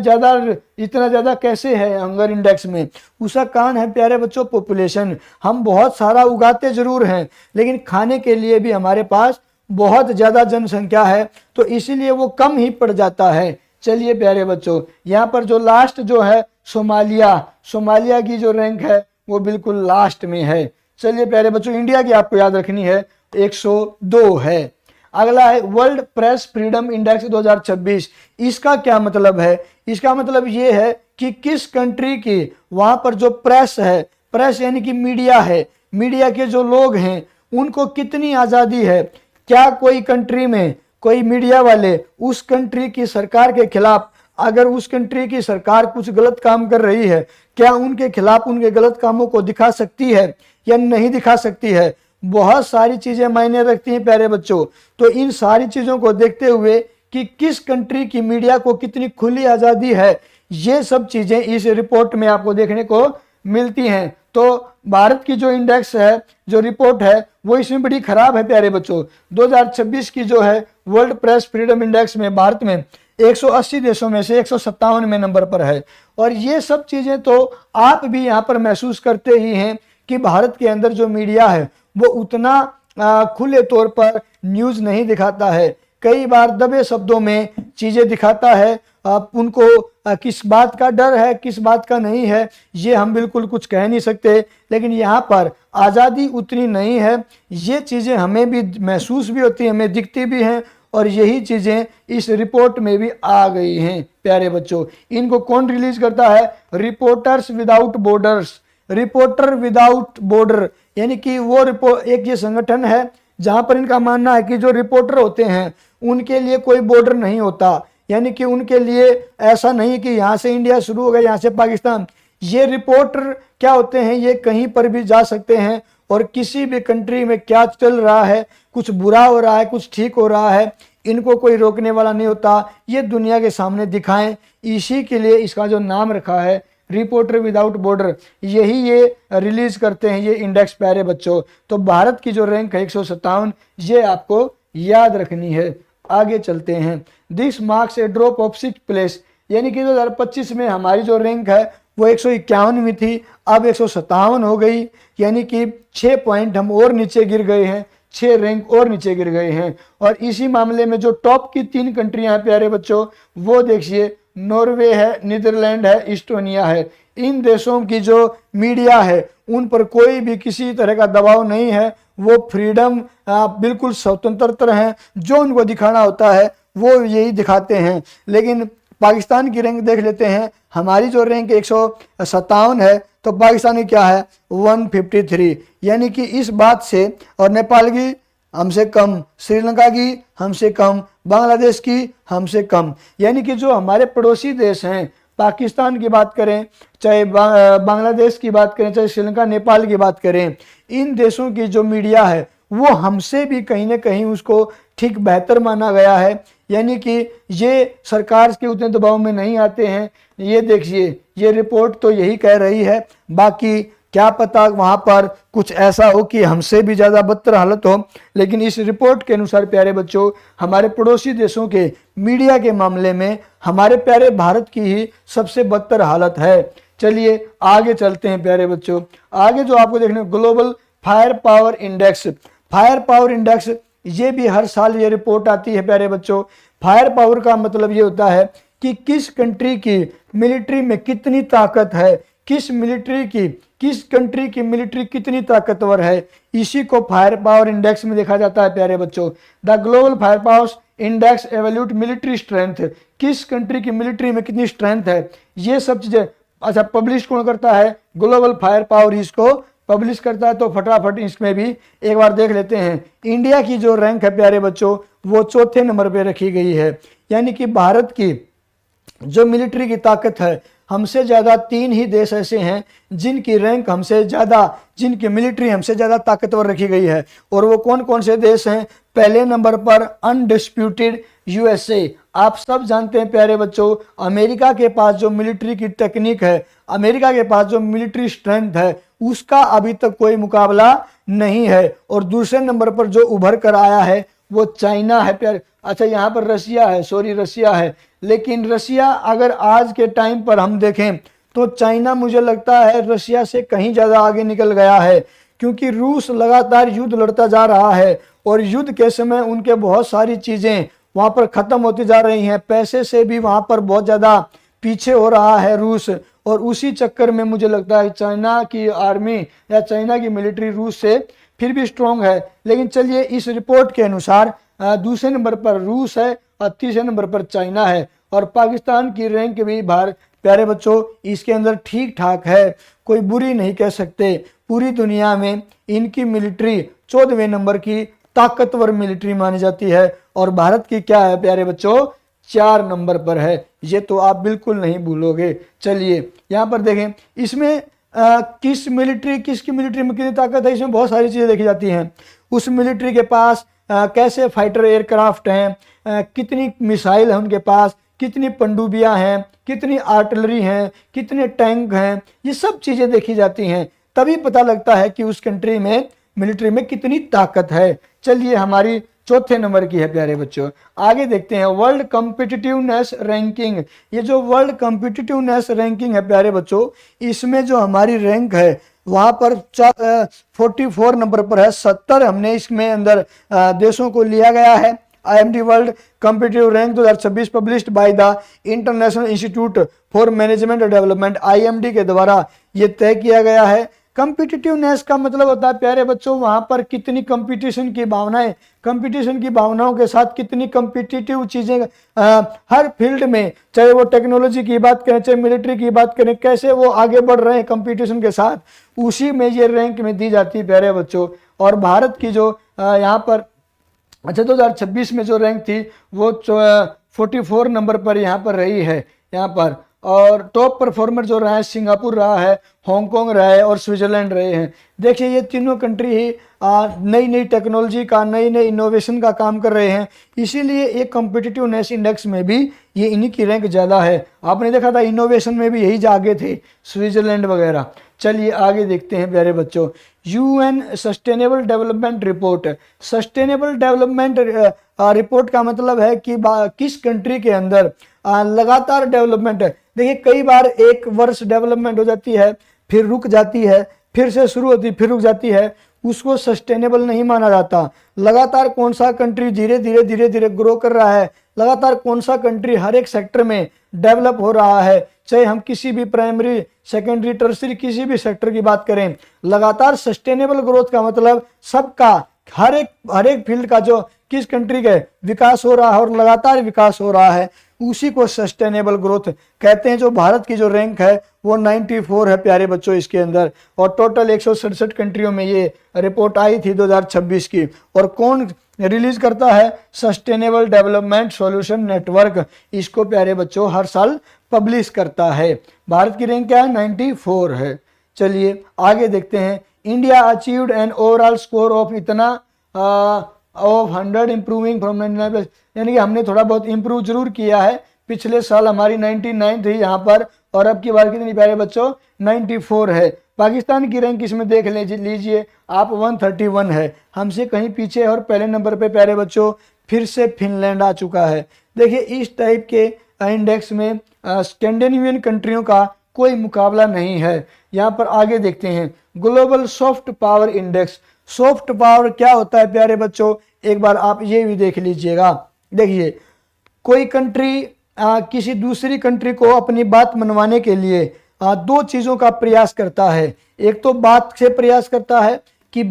ज़्यादा कैसे है हंगर इंडेक्स में? उसका कारण है प्यारे बच्चों पॉपुलेशन। हम बहुत सारा उगाते ज़रूर हैं, लेकिन खाने के लिए भी हमारे पास बहुत ज़्यादा जनसंख्या है, तो इसीलिए वो कम ही पड़ जाता है। चलिए प्यारे बच्चों, यहाँ पर जो लास्ट जो है सोमालिया की जो रैंक है वो बिल्कुल लास्ट में है। चलिए प्यारे बच्चों, इंडिया की आपको याद रखनी है 102 है। अगला है वर्ल्ड प्रेस फ्रीडम इंडेक्स 2026। इसका क्या मतलब है? इसका मतलब ये है कि किस कंट्री की वहां पर जो प्रेस है, प्रेस यानी कि मीडिया है, मीडिया के जो लोग हैं उनको कितनी आज़ादी है। क्या कोई कंट्री में कोई मीडिया वाले उस कंट्री की सरकार के खिलाफ, अगर उस कंट्री की सरकार कुछ गलत काम कर रही है, क्या उनके खिलाफ उनके गलत कामों को दिखा सकती है या नहीं दिखा सकती है? बहुत सारी चीजें मायने रखती हैं प्यारे बच्चों। तो इन सारी चीजों को देखते हुए कि किस कंट्री की मीडिया को कितनी खुली आज़ादी है, ये सब चीजें इस रिपोर्ट में आपको देखने को मिलती हैं। तो भारत की जो इंडेक्स है, जो रिपोर्ट है, वो इसमें बड़ी खराब है प्यारे बच्चों। 2026 की जो है वर्ल्ड प्रेस फ्रीडम इंडेक्स में भारत में 180 देशों में से 157वें नंबर पर है। और ये सब चीजें तो आप भी यहाँ पर महसूस करते ही हैं कि भारत के अंदर जो मीडिया है वो उतना खुले तौर पर न्यूज़ नहीं दिखाता है, कई बार दबे शब्दों में चीज़ें दिखाता है। उनको किस बात का डर है, किस बात का नहीं है, ये हम बिल्कुल कुछ कह नहीं सकते, लेकिन यहाँ पर आज़ादी उतनी नहीं है। ये चीज़ें हमें भी महसूस भी होती हैं, हमें दिखती भी हैं, और यही चीज़ें इस रिपोर्ट में भी आ गई हैं प्यारे बच्चों। इनको कौन रिलीज करता है? Reporters without borders. Reporter without border यानी कि वो एक ये संगठन है जहां पर इनका मानना है कि जो रिपोर्टर होते हैं उनके लिए कोई बॉर्डर नहीं होता, यानी कि उनके लिए ऐसा नहीं कि यहाँ से इंडिया शुरू हो गया, यहाँ से पाकिस्तान। ये रिपोर्टर क्या होते हैं, ये कहीं पर भी जा सकते हैं और किसी भी कंट्री में क्या चल रहा है, कुछ बुरा हो रहा है, कुछ ठीक हो रहा है, इनको कोई रोकने वाला नहीं होता। ये दुनिया के सामने दिखाएं, इसी के लिए इसका जो नाम रखा है रिपोर्टर विदाउट बॉर्डर, यही ये रिलीज करते हैं ये इंडेक्स प्यारे बच्चों। तो भारत की जो रैंक है 157, ये आपको याद रखनी है। आगे चलते हैं। This marks A drop of 6 place, यानी कि 2025 में हमारी जो रैंक है वो 151 थी, अब 157 हो गई, यानी कि 6 पॉइंट हम और नीचे गिर गए हैं, 6 रैंक और नीचे गिर गए हैं। और इसी मामले में जो टॉप की 3 कंट्रियां हैं प्यारे बच्चों, वो देखिए नॉर्वे है, नीदरलैंड है, इस्टोनिया है। इन देशों की जो मीडिया है उन पर कोई भी किसी तरह का दबाव नहीं है, वो फ्रीडम बिल्कुल स्वतंत्र हैं, जो उनको दिखाना होता है वो यही दिखाते हैं। लेकिन पाकिस्तान की रैंक देख लेते हैं, हमारी जो रैंक 157 है तो पाकिस्तान की क्या है 153, यानी कि इस बात से, और नेपाल की हमसे कम, श्रीलंका की हमसे कम, बांग्लादेश की हमसे कम, यानी कि जो हमारे पड़ोसी देश हैं, पाकिस्तान की बात करें, चाहे बांग्लादेश की बात करें, चाहे श्रीलंका नेपाल की बात करें, इन देशों की जो मीडिया है वो हमसे भी कहीं ना कहीं उसको ठीक बेहतर माना गया है, यानी कि ये सरकार के उतने दबाव में नहीं आते हैं। ये देखिए, ये रिपोर्ट तो यही कह रही है, बाकी क्या पता वहाँ पर कुछ ऐसा हो कि हमसे भी ज़्यादा बदतर हालत हो, लेकिन इस रिपोर्ट के अनुसार प्यारे बच्चों, हमारे पड़ोसी देशों के मीडिया के मामले में हमारे प्यारे भारत की ही सबसे बदतर हालत है। चलिए आगे चलते हैं प्यारे बच्चों। आगे जो आपको देखने global fire power index, fire power index, ये भी हर साल ये रिपोर्ट आती है प्यारे बच्चों। फायर पावर का मतलब ये होता है कि किस कंट्री की मिलिट्री में कितनी ताकत है, किस कंट्री की मिलिट्री कितनी ताकतवर है, इसी को फायर पावर इंडेक्स में देखा जाता है प्यारे बच्चों। The global fire power index evaluate military strength, किस कंट्री की मिलिट्री में कितनी स्ट्रेंथ है, ये सब चीजें। अच्छा, पब्लिश कौन करता है, ग्लोबल फायर पावर इसको पब्लिश करता है। तो फटाफट इसमें भी एक बार देख लेते हैं। इंडिया की जो रैंक है प्यारे बच्चों वो चौथे नंबर पे रखी गई है, यानी कि भारत की जो मिलिट्री की ताकत है, हमसे ज़्यादा 3 ही देश ऐसे हैं जिनकी रैंक हमसे ज़्यादा, जिनकी मिलिट्री हमसे ज़्यादा ताकतवर रखी गई है। और वो कौन कौन से देश हैं? पहले नंबर पर अनडिस्प्यूटेड यूएसए। आप सब जानते हैं प्यारे बच्चों, अमेरिका के पास जो मिलिट्री की टेक्निक है, अमेरिका के पास जो मिलिट्री स्ट्रेंथ है, उसका अभी तक कोई मुकाबला नहीं है। और दूसरे नंबर पर जो उभर कर आया है वो चाइना है प्यारे। अच्छा, यहाँ पर रसिया है, सॉरी रसिया है, लेकिन रसिया अगर आज के टाइम पर हम देखें तो चाइना मुझे लगता है रसिया से कहीं ज़्यादा आगे निकल गया है, क्योंकि रूस लगातार युद्ध लड़ता जा रहा है और युद्ध के समय उनके बहुत सारी चीज़ें वहाँ पर ख़त्म होती जा रही हैं। पैसे से भी वहाँ पर बहुत ज़्यादा पीछे हो रहा है रूस, और उसी चक्कर में मुझे लगता है चाइना की आर्मी या चाइना की मिलिट्री रूस से फिर भी स्ट्रॉन्ग है। लेकिन चलिए, इस रिपोर्ट के अनुसार दूसरे नंबर पर रूस है और तीसरे नंबर पर चाइना है, और पाकिस्तान की रैंक भी प्यारे बच्चों इसके अंदर ठीक ठाक है, कोई बुरी नहीं कह सकते। पूरी दुनिया में इनकी मिलिट्री 14वें नंबर की ताकतवर मिलिट्री मानी जाती है, और भारत की क्या है प्यारे बच्चों 4 नंबर पर है। ये तो आप बिल्कुल नहीं भूलोगे। चलिए यहाँ पर देखें, इसमें किसकी मिलिट्री में कितनी ताकत है, इसमें बहुत सारी चीज़ें देखी जाती हैं। उस मिलिट्री के पास कैसे फाइटर एयरक्राफ्ट हैं, कितनी मिसाइल है उनके पास, कितनी पनडुब्बियां हैं, कितनी आर्टिलरी हैं, कितने टैंक हैं, ये सब चीज़ें देखी जाती हैं। तभी पता लगता है कि उस कंट्री में मिलिट्री में कितनी ताकत है। चलिए, हमारी चौथे नंबर की है प्यारे बच्चों। आगे देखते हैं वर्ल्ड कॉम्पिटिटिवनेस रैंकिंग। ये जो वर्ल्ड कॉम्पिटिटिवनेस रैंकिंग है प्यारे बच्चों, इसमें जो हमारी रैंक है वहाँ पर 44 नंबर पर है। 70 हमने इसमें अंदर देशों को लिया गया है। IMD world competitive rank 2026 published by the international institute for management development, IMD के द्वारा ये तय किया गया है। कॉम्पिटिटिवनेस का मतलब होता है प्यारे बच्चों वहाँ पर कितनी कंपटीशन की भावनाएं, कंपटीशन की भावनाओं के साथ कितनी कंपिटिटिव चीज़ें हर फील्ड में, चाहे वो टेक्नोलॉजी की बात करें, चाहे मिलिट्री की बात करें, कैसे वो आगे बढ़ रहे हैं कंपटीशन के साथ, उसी में ये रैंक में दी जाती है प्यारे बच्चों। और भारत की जो यहाँ पर अच्छा 2026 में जो रैंक थी वो 44 नंबर पर यहाँ पर रही है यहाँ पर। और टॉप परफॉर्मर जो रहा है सिंगापुर रहा है, हांगकांग रहा है और स्विट्जरलैंड रहे हैं। देखिए, ये तीनों कंट्री ही नई नई टेक्नोलॉजी का, नई नई इनोवेशन का काम कर रहे हैं, इसीलिए एक कॉम्पिटिटिवनेस इंडेक्स में भी ये इन्हीं की रैंक ज़्यादा है। आपने देखा था इनोवेशन में भी यही आगे थे, स्विट्जरलैंड वगैरह। चलिए आगे देखते हैं प्यारे बच्चों। UN sustainable development report. Sustainable development report का मतलब है कि किस कंट्री के अंदर लगातार डेवलपमेंट है। देखिए, कई बार एक वर्ष डेवलपमेंट हो जाती है, फिर रुक जाती है, फिर से शुरू होती, फिर रुक जाती है, उसको सस्टेनेबल नहीं माना जाता। लगातार कौन सा कंट्री धीरे धीरे ग्रो कर रहा है, लगातार कौन सा कंट्री हर एक सेक्टर में डेवलप हो रहा है, चाहे हम किसी भी प्राइमरी, सेकेंडरी, टर्सरी किसी भी सेक्टर की बात करें। लगातार सस्टेनेबल ग्रोथ का मतलब सबका हर एक फील्ड का जो किस कंट्री का विकास हो रहा है और लगातार विकास हो रहा है, उसी को सस्टेनेबल ग्रोथ कहते हैं। जो भारत की जो रैंक है वो 94 है प्यारे बच्चों इसके अंदर, और टोटल 167 कंट्रियों में ये रिपोर्ट आई थी 2026 की। और कौन रिलीज करता है? सस्टेनेबल डेवलपमेंट सॉल्यूशन नेटवर्क, इसको प्यारे बच्चों हर साल पब्लिश करता है। भारत की रैंक क्या है? 94 है। चलिए आगे देखते हैं। India achieved an overall score of इतना ऑफ 100 इम्प्रूविंग फ्रॉम 99+, यानी कि हमने थोड़ा बहुत इम्प्रूव जरूर किया है। पिछले साल हमारी 99 थी यहाँ पर, और अब की बार कितनी प्यारे बच्चों? 94 है। पाकिस्तान की रैंक इसमें देख लीजिए आप, 131 है, हमसे कहीं पीछे। और पहले नंबर पे प्यारे बच्चों फिर से फिनलैंड आ चुका है। देखिए इस टाइप के इंडेक्स में स्कैंडिनेवियन कंट्रियों का कोई मुकाबला नहीं है। यहाँ पर आगे देखते हैं global soft power index. Soft power क्या होता है प्यारे बच्चों? एक बार आप ये भी देख लीजिएगा। देखिए कोई कंट्री किसी दूसरी कंट्री को अपनी बात मनवाने के लिए दो चीज़ों का प्रयास करता है। एक तो बात से प्रयास करता है कि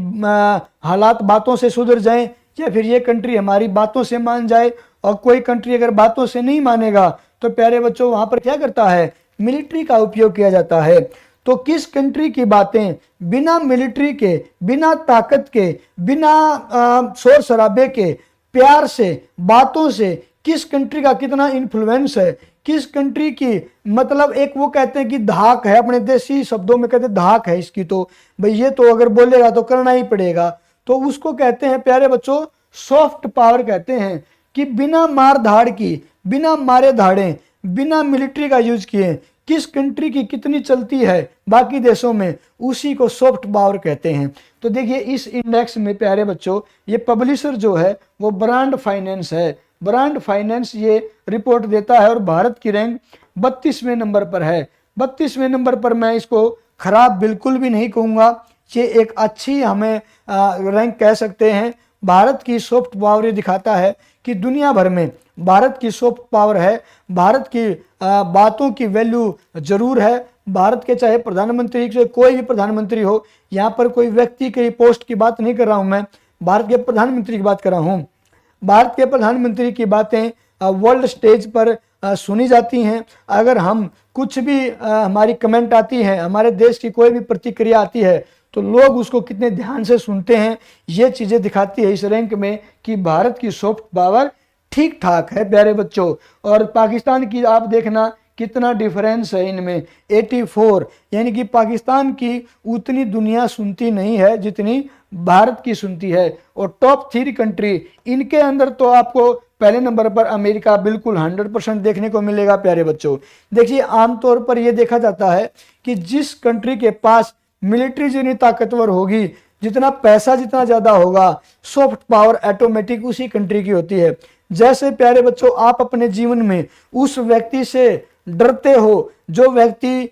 हालात बातों से सुधर जाएं, या फिर ये कंट्री हमारी बातों से मान जाए। और कोई कंट्री अगर बातों से नहीं मानेगा तो प्यारे बच्चों वहाँ पर क्या करता है? मिलिट्री का उपयोग किया जाता है। तो किस कंट्री की बातें बिना मिलिट्री के, बिना ताकत के, बिना शोर शराबे के, प्यार से, बातों से, किस कंट्री का कितना इन्फ्लुएंस है, किस कंट्री की मतलब एक वो कहते हैं कि धाक है, अपने देसी शब्दों में कहते हैं धाक है इसकी, तो भाई ये तो अगर बोलेगा तो करना ही पड़ेगा। तो उसको कहते हैं प्यारे बच्चों सॉफ्ट पावर कहते हैं, कि बिना मार धाड़ की, बिना मारे धाड़े, बिना मिलिट्री का यूज किए किस कंट्री की कितनी चलती है बाकी देशों में, उसी को सॉफ्ट पावर कहते हैं। तो देखिए इस इंडेक्स में प्यारे बच्चों ये पब्लिशर जो है वो ब्रांड फाइनेंस है। ब्रांड फाइनेंस ये रिपोर्ट देता है और भारत की रैंक 32वें नंबर पर है। 32वें नंबर पर मैं इसको खराब बिल्कुल भी नहीं कहूँगा, ये एक अच्छी हमें रैंक कह सकते हैं। भारत की सॉफ्ट पावर ये दिखाता है कि दुनिया भर में भारत की सॉफ्ट पावर है, भारत की बातों की वैल्यू जरूर है। भारत के चाहे प्रधानमंत्री से कोई भी प्रधानमंत्री हो, यहाँ पर कोई व्यक्ति की पोस्ट की बात नहीं कर रहा हूँ मैं, भारत के प्रधानमंत्री की बात कर रहा हूँ। भारत के प्रधानमंत्री की बातें वर्ल्ड स्टेज पर सुनी जाती हैं। अगर हम कुछ भी हमारी कमेंट आती है, हमारे देश की कोई भी प्रतिक्रिया आती है, तो लोग उसको कितने ध्यान से सुनते हैं। ये चीज़ें दिखाती है इस रैंक में कि भारत की सॉफ्ट पावर ठीक ठाक है प्यारे बच्चों। और पाकिस्तान की आप देखना कितना डिफरेंस है इनमें, 84, यानी कि पाकिस्तान की उतनी दुनिया सुनती नहीं है जितनी भारत की सुनती है। और टॉप 3 कंट्री इनके अंदर तो आपको पहले नंबर पर अमेरिका बिल्कुल 100% देखने को मिलेगा प्यारे बच्चों। देखिए आमतौर पर यह देखा जाता है कि जिस कंट्री के पास मिलिट्री जितनी ताकतवर होगी, जितना पैसा जितना ज्यादा होगा, सॉफ्ट पावर ऑटोमेटिक उसी कंट्री की होती है। जैसे प्यारे बच्चों आप अपने जीवन में उस व्यक्ति से डरते हो जो व्यक्ति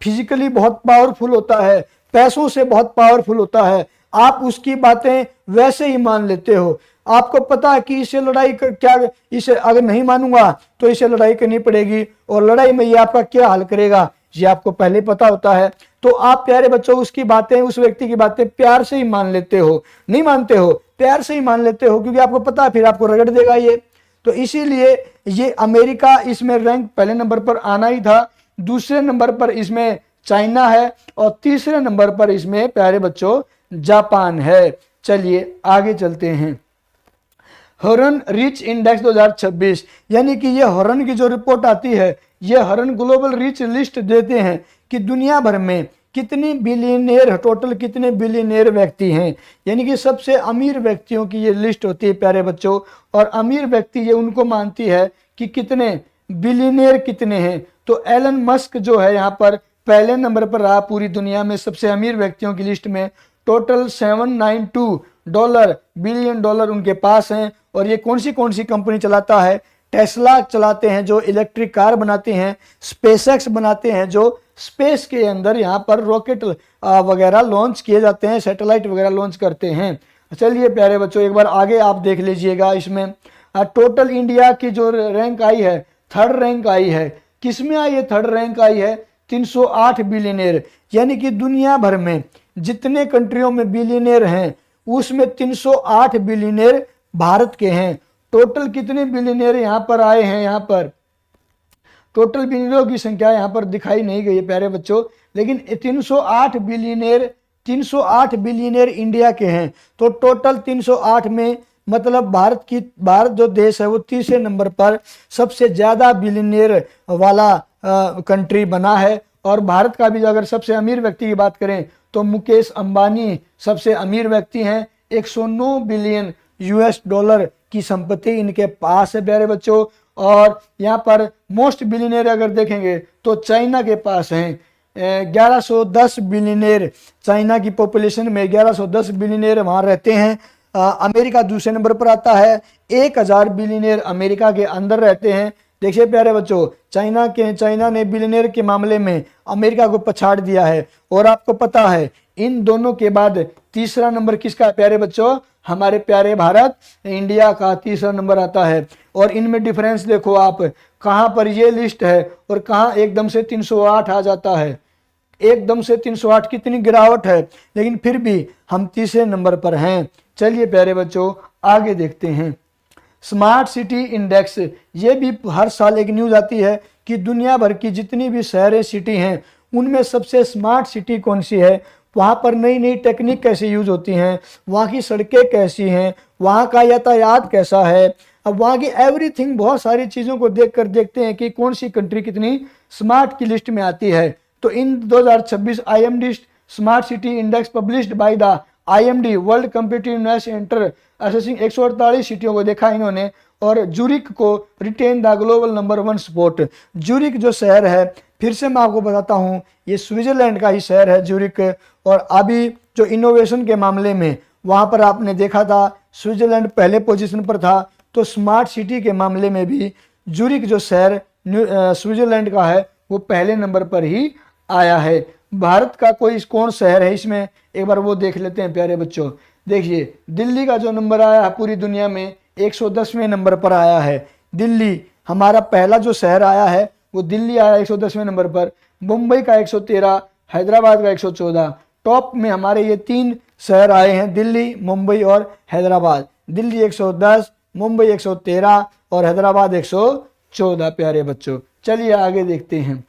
फिजिकली बहुत पावरफुल होता है, पैसों से बहुत पावरफुल होता है, आप उसकी बातें वैसे ही मान लेते हो। आपको पता है कि इसे लड़ाई क्या, इसे अगर नहीं मानूंगा तो इसे लड़ाई करनी पड़ेगी और लड़ाई में ये आपका क्या हाल करेगा, ये आपको पहले पता होता है। तो आप प्यारे बच्चों उसकी बातें, उस व्यक्ति की बातें प्यार से ही मान लेते हो, नहीं मानते हो, प्यार से ही मान लेते हो, क्योंकि आपको पता है फिर आपको रगड़ देगा ये। तो इसीलिए ये अमेरिका इसमें रैंक पहले नंबर पर आना ही था। दूसरे नंबर पर इसमें चाइना है और तीसरे नंबर पर इसमें प्यारे बच्चों जापान है। चलिए आगे चलते हैं। हॉर्न रिच इंडेक्स 2026, यानी कि ये हॉर्न की जो रिपोर्ट आती है, ये हॉर्न ग्लोबल रिच लिस्ट देते हैं कि दुनिया भर में कितने बिलियनियर, टोटल कितने बिलियनियर व्यक्ति हैं, यानी कि सबसे अमीर व्यक्तियों की ये लिस्ट होती है प्यारे बच्चों। और अमीर व्यक्ति ये उनको मानती है कि कितने बिलियनियर कितने हैं। तो एलन मस्क जो है यहाँ पर पहले नंबर पर रहा पूरी दुनिया में सबसे अमीर व्यक्तियों की लिस्ट में। टोटल $792 बिलियन उनके पास हैं। और ये कौन सी कंपनी चलाता है? टेस्ला चलाते हैं जो इलेक्ट्रिक कार बनाते हैं, स्पेसएक्स बनाते हैं जो स्पेस के अंदर यहाँ पर रॉकेट वगैरह लॉन्च किए जाते हैं, सैटेलाइट वगैरह लॉन्च करते हैं। चलिए प्यारे बच्चों एक बार आगे आप देख लीजिएगा। इसमें टोटल इंडिया की जो रैंक आई है, थर्ड रैंक आई है। किसमें आई है? थर्ड रैंक आई है 308 बिलियनियर, यानी कि दुनिया भर में जितने कंट्रियों में बिलियनियर हैं उसमें 308 बिलियनियर भारत के हैं। टोटल कितने बिलियनियर यहाँ पर आए हैं? यहाँ पर टोटल बिलियनियरों की संख्या यहाँ पर दिखाई नहीं गई है प्यारे बच्चों, लेकिन 308 बिलियनियर इंडिया के हैं। तो टोटल 308 में मतलब भारत जो देश है वो तीसरे नंबर पर सबसे ज्यादा बिलियनियर वाला कंट्री बना है। और भारत का भी अगर सबसे अमीर व्यक्ति की बात करें तो मुकेश अंबानी सबसे अमीर व्यक्ति हैं। 109 बिलियन यूएस डॉलर की संपत्ति इनके पास है प्यारे बच्चों। और यहाँ पर मोस्ट बिलियनियर अगर देखेंगे तो चाइना के पास हैं 1110 बिलियनियर। चाइना की पॉपुलेशन में 1110 बिलियनियर वहाँ रहते हैं। अमेरिका दूसरे नंबर पर आता है, 1000 बिलियनियर अमेरिका के अंदर रहते हैं। देखिए प्यारे बच्चों, चाइना ने बिलियनियर के मामले में अमेरिका को पछाड़ दिया है। और आपको पता है इन दोनों के बाद तीसरा नंबर किसका है प्यारे बच्चों? हमारे प्यारे भारत इंडिया का तीसरा नंबर आता है। और इनमें डिफरेंस देखो आप, कहाँ पर ये लिस्ट है और कहाँ एकदम से 308 आ जाता है। एकदम से 308 कितनी गिरावट है, लेकिन फिर भी हम तीसरे नंबर पर हैं। चलिए प्यारे बच्चों आगे देखते हैं। स्मार्ट सिटी इंडेक्स, ये भी हर साल एक न्यूज आती है कि दुनिया भर की जितनी भी शहरें सिटी हैं उनमें सबसे स्मार्ट सिटी कौन सी है, वहाँ पर नई नई टेक्निक कैसे यूज होती हैं, वहाँ की सड़कें कैसी हैं, वहाँ का यातायात कैसा है। अब वहाँ की एवरीथिंग, बहुत सारी चीज़ों को देखकर देखते हैं कि कौन सी कंट्री कितनी स्मार्ट की लिस्ट में आती है। तो in 2026 IMD smart city index published by the IMD world competitiveness centre assessing 148 सिटियों को देखा इन्होंने। और जूरिक को retain the global number 1 spot. Zurich जो शहर है, फिर से मैं आपको बताता हूँ, ये स्विट्जरलैंड का ही शहर है जूरिक। और अभी जो इनोवेशन के मामले में वहाँ पर आपने देखा था स्विट्जरलैंड पहले पोजीशन पर था, तो स्मार्ट सिटी के मामले में भी जूरिक जो शहर स्विट्जरलैंड का है वो पहले नंबर पर ही आया है। भारत का कोई कौन शहर है इसमें, एक बार वो देख लेते हैं प्यारे बच्चों। देखिए दिल्ली का जो नंबर आया है पूरी दुनिया में 110वें नंबर पर आया है। दिल्ली हमारा पहला जो शहर आया है वो दिल्ली आया 110वें नंबर पर। मुंबई का 113, हैदराबाद का 114। टॉप में हमारे ये 3 शहर आए हैं, दिल्ली, मुंबई और हैदराबाद। दिल्ली 110, मुंबई 113 और हैदराबाद 114 प्यारे बच्चों। चलिए आगे देखते हैं।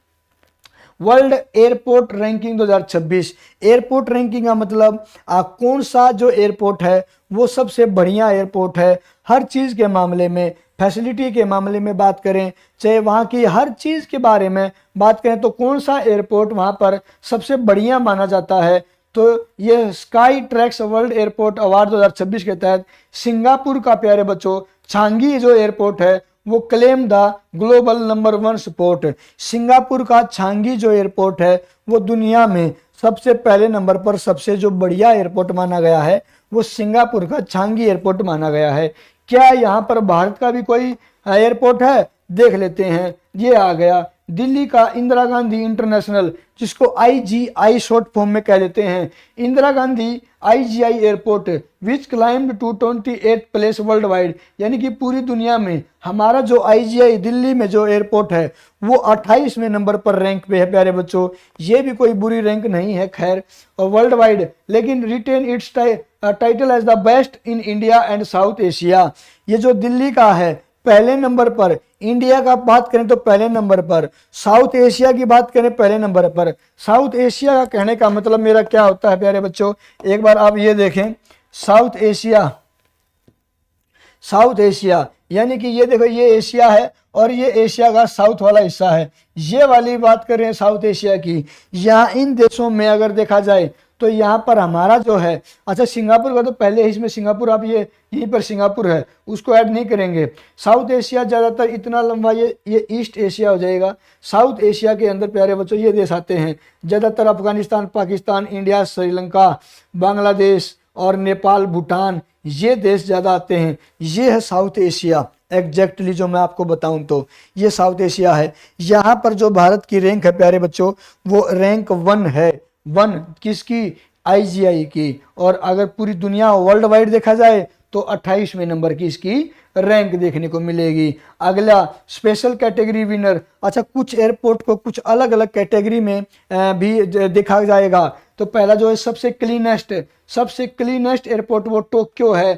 World airport ranking 2026। Airport ranking का मतलब कौन सा जो एयरपोर्ट है वो सबसे बढ़िया एयरपोर्ट है। हर चीज़ के मामले में, फैसिलिटी के मामले में बात करें, चाहे वहाँ की हर चीज़ के बारे में बात करें, तो कौन सा एयरपोर्ट वहाँ पर सबसे बढ़िया माना जाता है। तो ये sky tracks world airport award 2026 के तहत सिंगापुर का प्यारे बच्चों छांगी जो एयरपोर्ट है वो claim the global number 1 spot. Singapore का छांगी जो एयरपोर्ट है वो दुनिया में सबसे पहले नंबर पर सबसे जो बढ़िया एयरपोर्ट माना गया है वो सिंगापुर का छांगी एयरपोर्ट माना गया है। क्या यहाँ पर भारत का भी कोई एयरपोर्ट है? देख लेते हैं। ये आ गया दिल्ली का इंदिरा गांधी इंटरनेशनल, जिसको IGI शॉर्ट फॉर्म में कह देते हैं, Indira Gandhi IGI airport which claimed to 28 place worldwide. यानी कि पूरी दुनिया में हमारा जो IGI दिल्ली में जो एयरपोर्ट है वो 28वें नंबर पर रैंक पे है प्यारे बच्चों। ये भी कोई बुरी रैंक नहीं है खैर, और वर्ल्ड वाइड, लेकिन retain its title as the best in India and South Asia. ये जो दिल्ली का है पहले नंबर पर, इंडिया का बात करें तो पहले नंबर पर, साउथ एशिया की बात करें पहले नंबर पर। साउथ एशिया का कहने का मतलब मेरा क्या होता है प्यारे बच्चों, एक बार आप ये देखें। साउथ एशिया यानी कि ये देखो, ये एशिया है और ये एशिया का साउथ वाला हिस्सा है। ये वाली बात कर रहे हैं साउथ एशिया की। यहाँ इन देशों में अगर देखा जाए तो यहाँ पर हमारा जो है, अच्छा सिंगापुर का तो पहले ही इसमें सिंगापुर, आप ये यहीं पर सिंगापुर है, उसको ऐड नहीं करेंगे। साउथ एशिया ज़्यादातर इतना लंबा, ये ईस्ट एशिया हो जाएगा। साउथ एशिया के अंदर प्यारे बच्चों ये देश आते हैं ज़्यादातर, अफगानिस्तान, पाकिस्तान, इंडिया, श्रीलंका, बांग्लादेश और नेपाल, भूटान, ये देश ज़्यादा आते हैं। ये है साउथ एशिया एग्जैक्टली जो मैं आपको बताऊं तो ये साउथ एशिया है। यहाँ पर जो भारत की रैंक है प्यारे बच्चों वो रैंक 1 है। 1 किसकी? IGI की। और अगर पूरी दुनिया वर्ल्ड वाइड देखा जाए तो 28वें नंबर की इसकी रैंक देखने को मिलेगी। अगला स्पेशल कैटेगरी विनर, अच्छा कुछ एयरपोर्ट को कुछ अलग अलग कैटेगरी में भी देखा जाएगा। तो पहला जो है सबसे क्लीनेस्ट एयरपोर्ट वो टोक्यो है,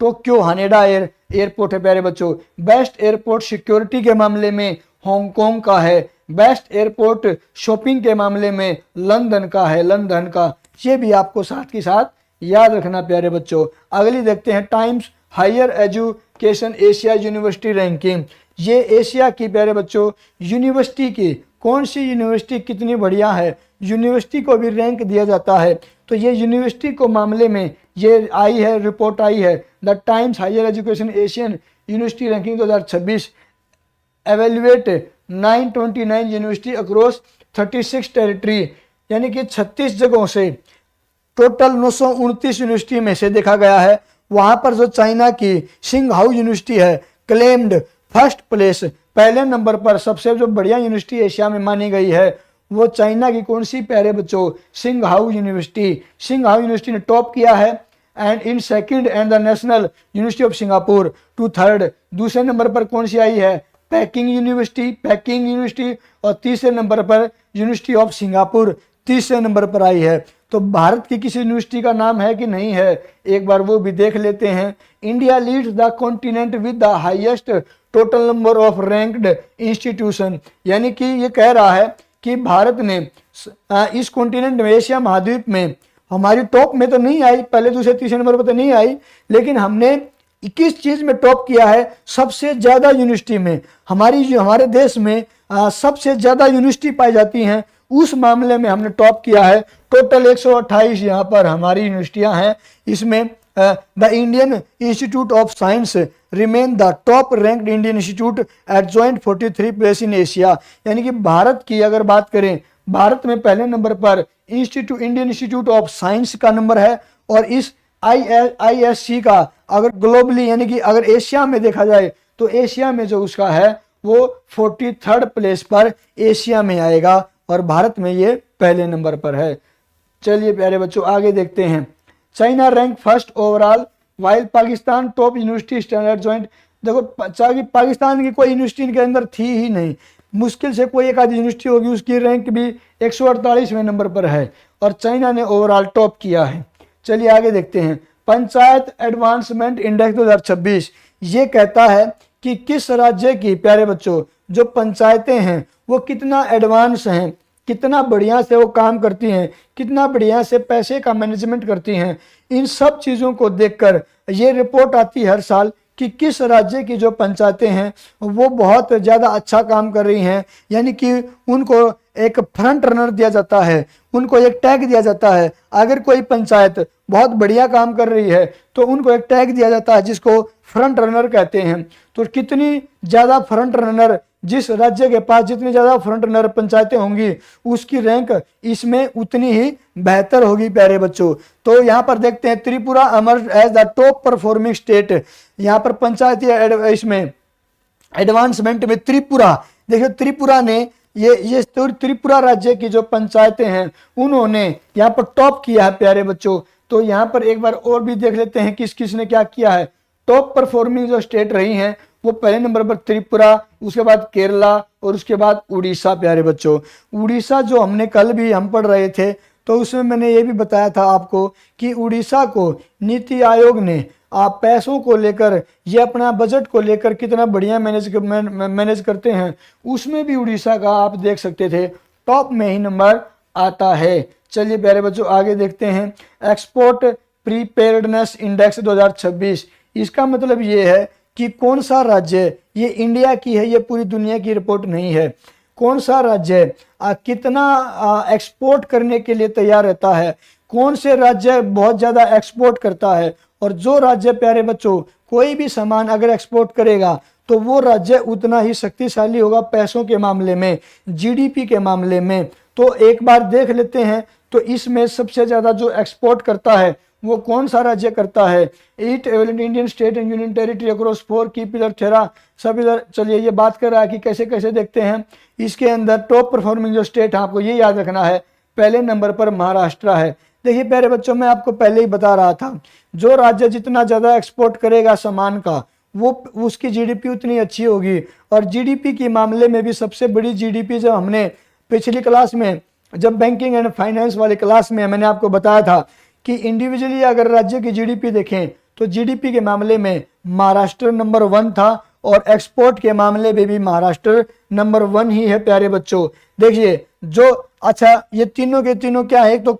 टोक्यो हानेडा एयरपोर्ट है प्यारे बच्चों। बेस्ट एयरपोर्ट सिक्योरिटी के मामले में हांगकांग का है। बेस्ट एयरपोर्ट शॉपिंग के मामले में लंदन का। ये भी आपको साथ के साथ याद रखना प्यारे बच्चों। अगली देखते हैं times higher education Asia university ranking. ये एशिया की प्यारे बच्चों यूनिवर्सिटी की कौन सी यूनिवर्सिटी कितनी बढ़िया है, यूनिवर्सिटी को भी रैंक दिया जाता है। तो ये यूनिवर्सिटी को मामले में ये आई है, रिपोर्ट आई है, the times higher education Asian university ranking 2026 evaluate 929 university across 36 territory, यानी कि 36 जगहों से टोटल 929 यूनिवर्सिटी में से देखा गया है। वहां पर जो चाइना की सिंगहाउ यूनिवर्सिटी है क्लेम्ड फर्स्ट प्लेस, पहले नंबर पर सबसे जो बढ़िया यूनिवर्सिटी एशिया में मानी गई है वो चाइना की कौन सी प्यारे बच्चों, सिंगहाउ यूनिवर्सिटी ने टॉप किया है। And in second and the national university of Singapore to third, दूसरे नंबर पर कौन सी आई है, पेकिंग यूनिवर्सिटी, और तीसरे नंबर पर यूनिवर्सिटी ऑफ सिंगापुर तीसरे नंबर पर आई है। तो भारत की किसी यूनिवर्सिटी का नाम है कि नहीं है, एक बार वो भी देख लेते हैं। India leads the continent with the highest total number of ranked institution, यानी कि ये कह रहा है कि भारत ने इस कॉन्टिनेंट में, एशिया महाद्वीप में, हमारी टॉप में तो नहीं आई, पहले दूसरे तीसरे नंबर पर तो नहीं आई, लेकिन हमने 21 चीज में टॉप किया है। सबसे ज्यादा यूनिवर्सिटी में हमारे देश में सबसे ज्यादा यूनिवर्सिटी पाई जाती हैं, उस मामले में हमने टॉप किया है। टोटल 128 यहाँ पर हमारी यूनिवर्सिटियां हैं। इसमें the Indian institute of science remain the top ranked Indian institute eight joint 43 place in Asia, यानी कि भारत की अगर बात करें, भारत में पहले नंबर पर इंडियन इंस्टीट्यूट ऑफ साइंस का नंबर है, और इस ISC का अगर ग्लोबली यानी कि अगर एशिया में देखा जाए तो एशिया में जो उसका है वो 43rd प्लेस पर एशिया में आएगा, और भारत में ये पहले नंबर पर है। चलिए प्यारे बच्चों आगे देखते हैं। China rank first overall while Pakistan top university standard joint. देखो पाकिस्तान की कोई यूनिवर्सिटी इनके अंदर थी ही नहीं, मुश्किल से कोई एक आधी यूनिवर्सिटी होगी, उसकी रैंक भी 148वें नंबर पर है, और चाइना ने ओवरऑल टॉप किया है। चलिए आगे देखते हैं। पंचायत एडवांसमेंट इंडेक्स 2026 ये कहता है कि किस राज्य की प्यारे बच्चों जो पंचायतें हैं वो कितना एडवांस हैं, कितना बढ़िया से वो काम करती हैं, कितना बढ़िया से पैसे का मैनेजमेंट करती हैं। इन सब चीज़ों को देखकर ये रिपोर्ट आती है हर साल कि किस राज्य की जो पंचायतें हैं वो बहुत ज़्यादा अच्छा काम कर रही हैं, यानी कि उनको एक फ्रंट रनर दिया जाता है, उनको एक टैग दिया जाता है। अगर कोई पंचायत बहुत बढ़िया काम कर रही है तो उनको एक टैग दिया जाता है जिसको फ्रंट रनर कहते हैं। तो कितनी ज़्यादा फ्रंट रनर, जिस राज्य के पास जितनी ज़्यादा फ्रंट रनर पंचायतें होंगी उसकी रैंक इसमें उतनी ही बेहतर होगी प्यारे बच्चों। तो यहाँ पर देखते हैं Tripura emerge as the top performing state. यहाँ पर पंचायती इसमें एडवांसमेंट में त्रिपुरा, देखिए त्रिपुरा ने ये त्रिपुरा राज्य की जो पंचायतें हैं उन्होंने यहाँ पर टॉप किया है प्यारे बच्चों। तो यहाँ पर एक बार और भी देख लेते हैं किस किस ने क्या किया है। टॉप परफॉर्मिंग जो स्टेट रही हैं वो पहले नंबर पर त्रिपुरा, उसके बाद केरला और उसके बाद उड़ीसा प्यारे बच्चों। उड़ीसा जो हमने कल भी हम पढ़ रहे थे तो उसमें मैंने ये भी बताया था आपको कि उड़ीसा को नीति आयोग ने आप पैसों को लेकर, ये अपना बजट को लेकर कितना बढ़िया मैनेज करते हैं, उसमें भी उड़ीसा का आप देख सकते थे टॉप में ही नंबर आता है। चलिए प्यारे बच्चों आगे देखते हैं। एक्सपोर्ट प्रीपेयर्डनेस इंडेक्स 2026, इसका मतलब ये है कि कौन सा राज्य, ये इंडिया की है, ये पूरी दुनिया की रिपोर्ट नहीं है, कौन सा राज्य कितना एक्सपोर्ट करने के लिए तैयार रहता है, कौन से राज्य बहुत ज़्यादा एक्सपोर्ट करता है। और जो राज्य प्यारे बच्चों कोई भी सामान अगर एक्सपोर्ट करेगा तो वो राज्य उतना ही शक्तिशाली होगा पैसों के मामले में, जीडीपी के मामले में। तो एक बार देख लेते हैं तो इसमें सबसे ज़्यादा जो एक्सपोर्ट करता है वो कौन सा राज्य करता है। 8 Indian state and union territory across 4 की पिलर थेरा सब इधर। चलिए ये बात कर रहा है कि कैसे कैसे देखते हैं। इसके अंदर टॉप परफॉर्मिंग जो स्टेट है आपको ये याद रखना है, पहले नंबर पर महाराष्ट्र है, देखिए प्यारे बच्चों, मैं आपको पहले ही बता रहा था, जो राज्य जितना ज़्यादा एक्सपोर्ट करेगा सामान का, वो उसकी जीडीपी उतनी अच्छी होगी। और जीडीपी के मामले में भी सबसे बड़ी जीडीपी, जब हमने पिछली क्लास में, जब बैंकिंग एंड फाइनेंस वाली क्लास में मैंने आपको बताया था कि इंडिविजुअली अगर राज्य की जीडीपी देखें तो जीडीपी के मामले में महाराष्ट्र नंबर 1 था, और एक्सपोर्ट के मामले में भी महाराष्ट्र नंबर 1 ही है प्यारे बच्चों। देखिए जो, अच्छा ये तीनों के तीनों क्या है, एक तो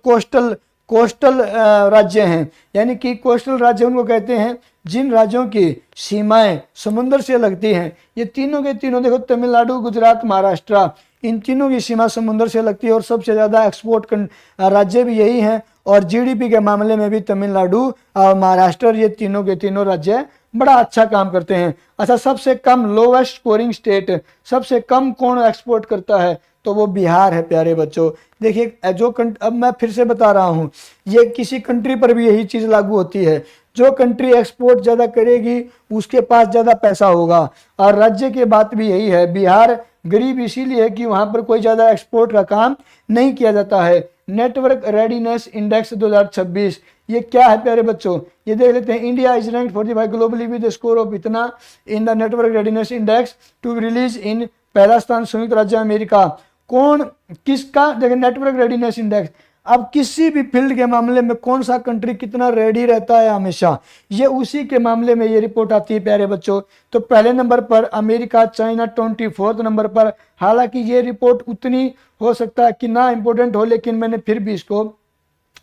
कोस्टल राज्य हैं, यानी कि कोस्टल राज्य उनको कहते हैं जिन राज्यों की सीमाएं समुद्र से लगती हैं। ये तीनों के तीनों देखो, तमिलनाडु, गुजरात, महाराष्ट्र, इन तीनों की सीमा समुद्र से लगती है, और सबसे ज़्यादा एक्सपोर्ट राज्य भी यही हैं। और जीडीपी के मामले में भी तमिलनाडु और महाराष्ट्र, ये तीनों के तीनों राज्य बड़ा अच्छा काम करते हैं। अच्छा, सबसे कम लोवेस्ट स्कोरिंग स्टेट, सबसे कम कौन एक्सपोर्ट करता है, तो वो बिहार है प्यारे बच्चों। देखिए जो अब मैं फिर से बता रहा हूँ, ये किसी कंट्री पर भी यही चीज़ लागू होती है, जो कंट्री एक्सपोर्ट ज़्यादा करेगी उसके पास ज़्यादा पैसा होगा। और राज्य की बात भी यही है, बिहार गरीब इसीलिए है कि वहाँ पर कोई ज़्यादा एक्सपोर्ट का काम नहीं किया जाता है। नेटवर्क रेडीनेस इंडेक्स 2026, ये क्या है प्यारे बच्चों, ये देख लेते हैं। India is ranked 45 globally with score of इतना in the network readiness index to release in, पहला स्थान संयुक्त राज्य अमेरिका। कौन किसका, देखिए नेटवर्क रेडीनेस इंडेक्स, अब किसी भी फील्ड के मामले में कौन सा कंट्री कितना रेडी रहता है हमेशा, ये उसी के मामले में ये रिपोर्ट आती है प्यारे बच्चों। तो पहले नंबर पर अमेरिका, चाइना 24 नंबर पर। हालांकि ये रिपोर्ट उतनी हो सकता है कि ना इम्पोर्टेंट हो, लेकिन मैंने फिर भी इसको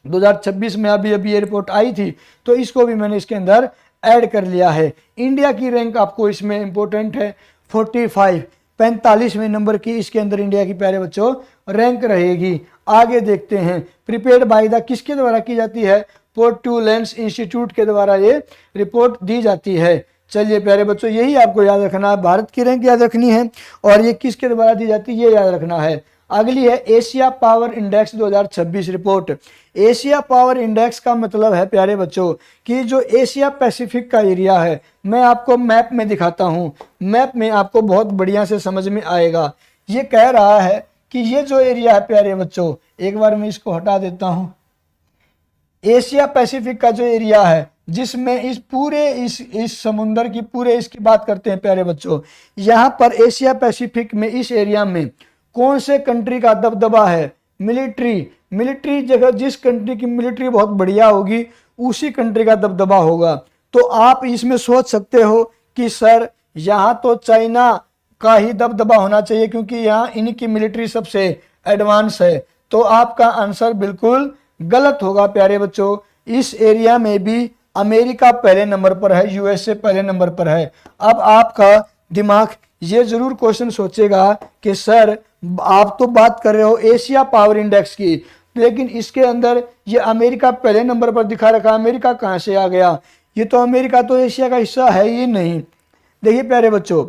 2026 में अभी ये रिपोर्ट आई थी, तो इसको भी मैंने इसके अंदर ऐड कर लिया है। इंडिया की रैंक आपको इसमें इंपॉर्टेंट है, 45वें नंबर की इसके अंदर इंडिया की प्यारे बच्चों रैंक रहेगी। आगे देखते हैं, प्रिपेयर्ड बाय द, किसके द्वारा की जाती है, पोर्टुलेंस इंस्टीट्यूट के द्वारा ये रिपोर्ट दी जाती है। चलिए प्यारे बच्चों, यही आपको याद रखना है, भारत की रैंक याद रखनी है और ये किसके द्वारा दी जाती है ये याद रखना है। अगली है Asia power index 2026 report. Asia power index का मतलब है प्यारे बच्चों कि जो एशिया पैसिफिक का एरिया है, मैं आपको मैप में दिखाता हूँ, मैप में आपको बहुत बढ़िया से समझ में आएगा। ये कह रहा है कि ये जो एरिया है प्यारे बच्चों, एक बार मैं इसको हटा देता हूँ, एशिया पैसिफिक का जो एरिया है जिसमें इस पूरे इस समुंदर की पूरे इसकी बात करते हैं प्यारे बच्चों, यहाँ पर एशिया पैसिफिक में इस एरिया में कौन से कंट्री का दबदबा है, मिलिट्री जगह जिस कंट्री की मिलिट्री बहुत बढ़िया होगी उसी कंट्री का दबदबा होगा। तो आप इसमें सोच सकते हो कि सर यहाँ तो चाइना का ही दबदबा होना चाहिए क्योंकि यहाँ इनकी मिलिट्री सबसे एडवांस है, तो आपका आंसर बिल्कुल गलत होगा प्यारे बच्चों। इस एरिया में भी अमेरिका पहले नंबर पर है, यूएसए पहले नंबर पर है। अब आपका दिमाग ये जरूर क्वेश्चन सोचेगा कि सर आप तो बात कर रहे हो एशिया पावर इंडेक्स की, लेकिन इसके अंदर ये अमेरिका पहले नंबर पर दिखा रखा, अमेरिका कहाँ से आ गया, ये तो अमेरिका तो एशिया का हिस्सा है ही नहीं। देखिए प्यारे बच्चों,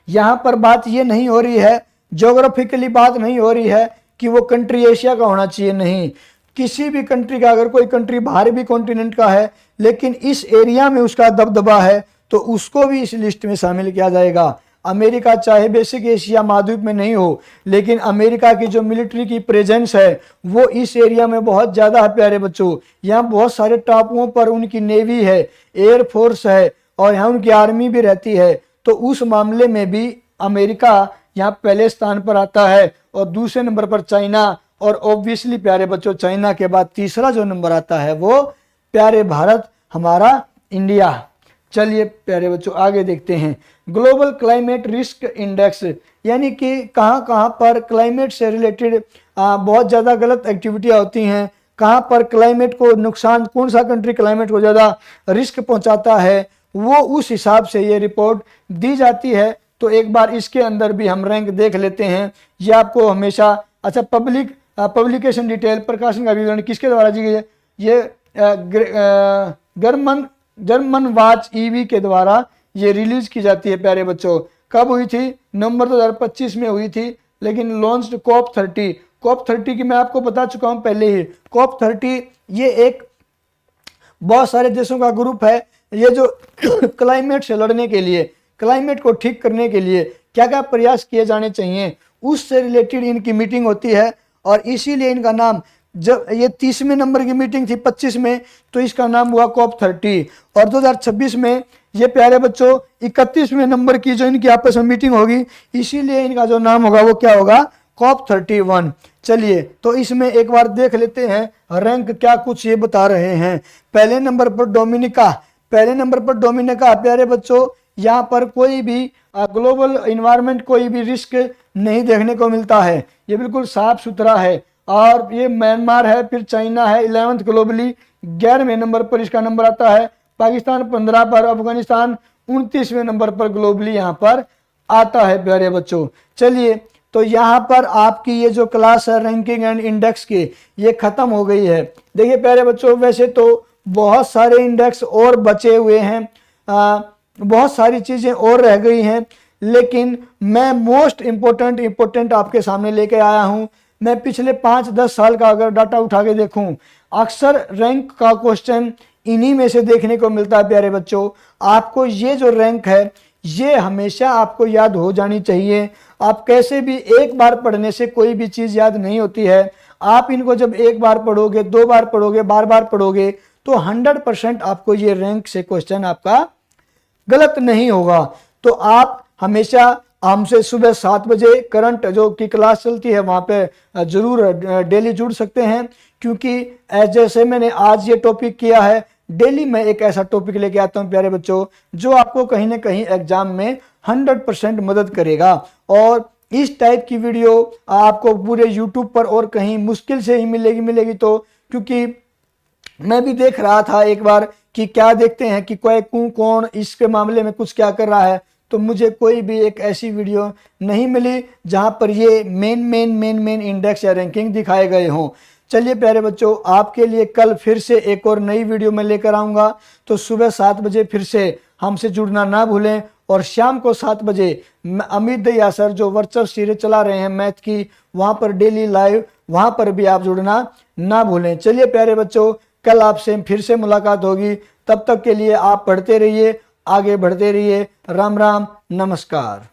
यहाँ पर बात ये नहीं हो रही है, ज्योग्राफिकली बात नहीं हो रही है कि वो कंट्री एशिया का होना चाहिए, नहीं, किसी भी कंट्री का, अगर कोई कंट्री बाहर भी कॉन्टिनेंट का है लेकिन इस एरिया में उसका दबदबा है तो उसको भी इस लिस्ट में शामिल किया जाएगा। अमेरिका चाहे बेसिक एशिया महाद्वीप में नहीं हो, लेकिन अमेरिका की जो मिलिट्री की प्रेजेंस है वो इस एरिया में बहुत ज़्यादा है प्यारे बच्चों। यहाँ बहुत सारे टापुओं पर उनकी नेवी है, एयरफोर्स है और यहाँ उनकी आर्मी भी रहती है, तो उस मामले में भी अमेरिका यहाँ पहले स्थान पर आता है और दूसरे नंबर पर चाइना, और ऑब्वियसली प्यारे बच्चों चाइना के बाद तीसरा जो नंबर आता है वो प्यारे भारत, हमारा इंडिया। चलिए प्यारे बच्चों आगे देखते हैं, ग्लोबल क्लाइमेट रिस्क इंडेक्स, यानी कि कहाँ कहाँ पर क्लाइमेट से रिलेटेड बहुत ज़्यादा गलत एक्टिविटियाँ होती हैं, कहाँ पर क्लाइमेट को नुकसान, कौन सा कंट्री क्लाइमेट को ज़्यादा रिस्क पहुँचाता है, वो उस हिसाब से ये रिपोर्ट दी जाती है। तो एक बार इसके अंदर भी हम रैंक देख लेते हैं। ये आपको हमेशा, अच्छा, पब्लिकेशन डिटेल, प्रकाशन का विवरण किसके द्वारा दी गई है, ये जर्मन वाच ईवी के द्वारा ये रिलीज की जाती है प्यारे बच्चों। कब हुई थी, नवंबर 2025 में हुई थी, लेकिन लॉन्च्ड COP30 की मैं आपको बता चुका हूं पहले ही। COP30 ये एक बहुत सारे देशों का ग्रुप है, ये जो क्लाइमेट से लड़ने के लिए, क्लाइमेट को ठीक करने के लिए क्या क्या प्रयास किए जाने चाहिए उससे रिलेटेड इनकी मीटिंग होती है और इसीलिए इनका नाम जब ये 30वें नंबर की मीटिंग थी 25 में, तो इसका नाम हुआ COP30। और 2026 में ये प्यारे बच्चों 31वें नंबर की जो इनकी आपस में मीटिंग होगी, इसीलिए इनका जो नाम होगा वो क्या होगा, COP31। चलिए तो इसमें एक बार देख लेते हैं रैंक क्या कुछ ये बता रहे हैं। पहले नंबर पर डोमिनिका, पहले नंबर पर डोमिनिका प्यारे बच्चों, यहाँ पर कोई भी ग्लोबल इन्वायरमेंट, कोई भी रिस्क नहीं देखने को मिलता है, ये बिल्कुल साफ सुथरा है। और ये म्यांमार है, फिर चाइना है 11th ग्लोबली, 11वें नंबर पर इसका नंबर आता है। पाकिस्तान 15 पर, अफगानिस्तान 29वें नंबर पर ग्लोबली यहाँ पर आता है प्यारे बच्चों। चलिए तो यहाँ पर आपकी ये जो क्लास है रैंकिंग एंड इंडेक्स की, ये खत्म हो गई है। देखिए प्यारे बच्चों, वैसे तो बहुत सारे इंडेक्स और बचे हुए हैं, बहुत सारी चीजें और रह गई हैं, लेकिन मैं मोस्ट इम्पोर्टेंट आपके सामने लेके आया हूं। मैं पिछले 5-10 साल का अगर डाटा उठा के देखूं, अक्सर रैंक का क्वेश्चन इन्हीं में से देखने को मिलता है प्यारे बच्चों। आपको ये जो रैंक है ये हमेशा आपको याद हो जानी चाहिए। आप कैसे भी एक बार पढ़ने से कोई भी चीज याद नहीं होती है। आप इनको जब एक बार पढ़ोगे, 2 बार पढ़ोगे, बार पढ़ोगे, तो 100% आपको ये रैंक से क्वेश्चन आपका गलत नहीं होगा। तो आप हमेशा हमसे सुबह 7 बजे करंट जो की क्लास चलती है वहां पे जरूर डेली जुड़ सकते हैं, क्योंकि जैसे मैंने आज ये टॉपिक किया है, डेली मैं एक ऐसा टॉपिक लेके आता हूं प्यारे बच्चों जो आपको कहीं ना कहीं एग्जाम में 100% मदद करेगा। और इस टाइप की वीडियो आपको पूरे यूट्यूब पर और कहीं मुश्किल से ही मिलेगी। तो क्योंकि मैं भी देख रहा था एक बार कि क्या देखते हैं कि कोई कौन इसके मामले में कुछ क्या कर रहा है, तो मुझे कोई भी एक ऐसी वीडियो नहीं मिली जहां पर ये मेन इंडेक्स या रैंकिंग दिखाए गए हों। चलिए प्यारे बच्चों, आपके लिए कल फिर से एक और नई वीडियो में लेकर आऊँगा। तो सुबह 7 बजे फिर से हमसे जुड़ना ना भूलें, और शाम को 7 बजे अमित दहिया सर जो वर्चस्व सीरीज चला रहे हैं मैथ की, वहाँ पर डेली लाइव, वहाँ पर भी आप जुड़ना ना भूलें। चलिए प्यारे बच्चों, कल आपसे फिर से मुलाकात होगी। तब तक के लिए आप पढ़ते रहिए, आगे बढ़ते रहिए। राम राम, नमस्कार।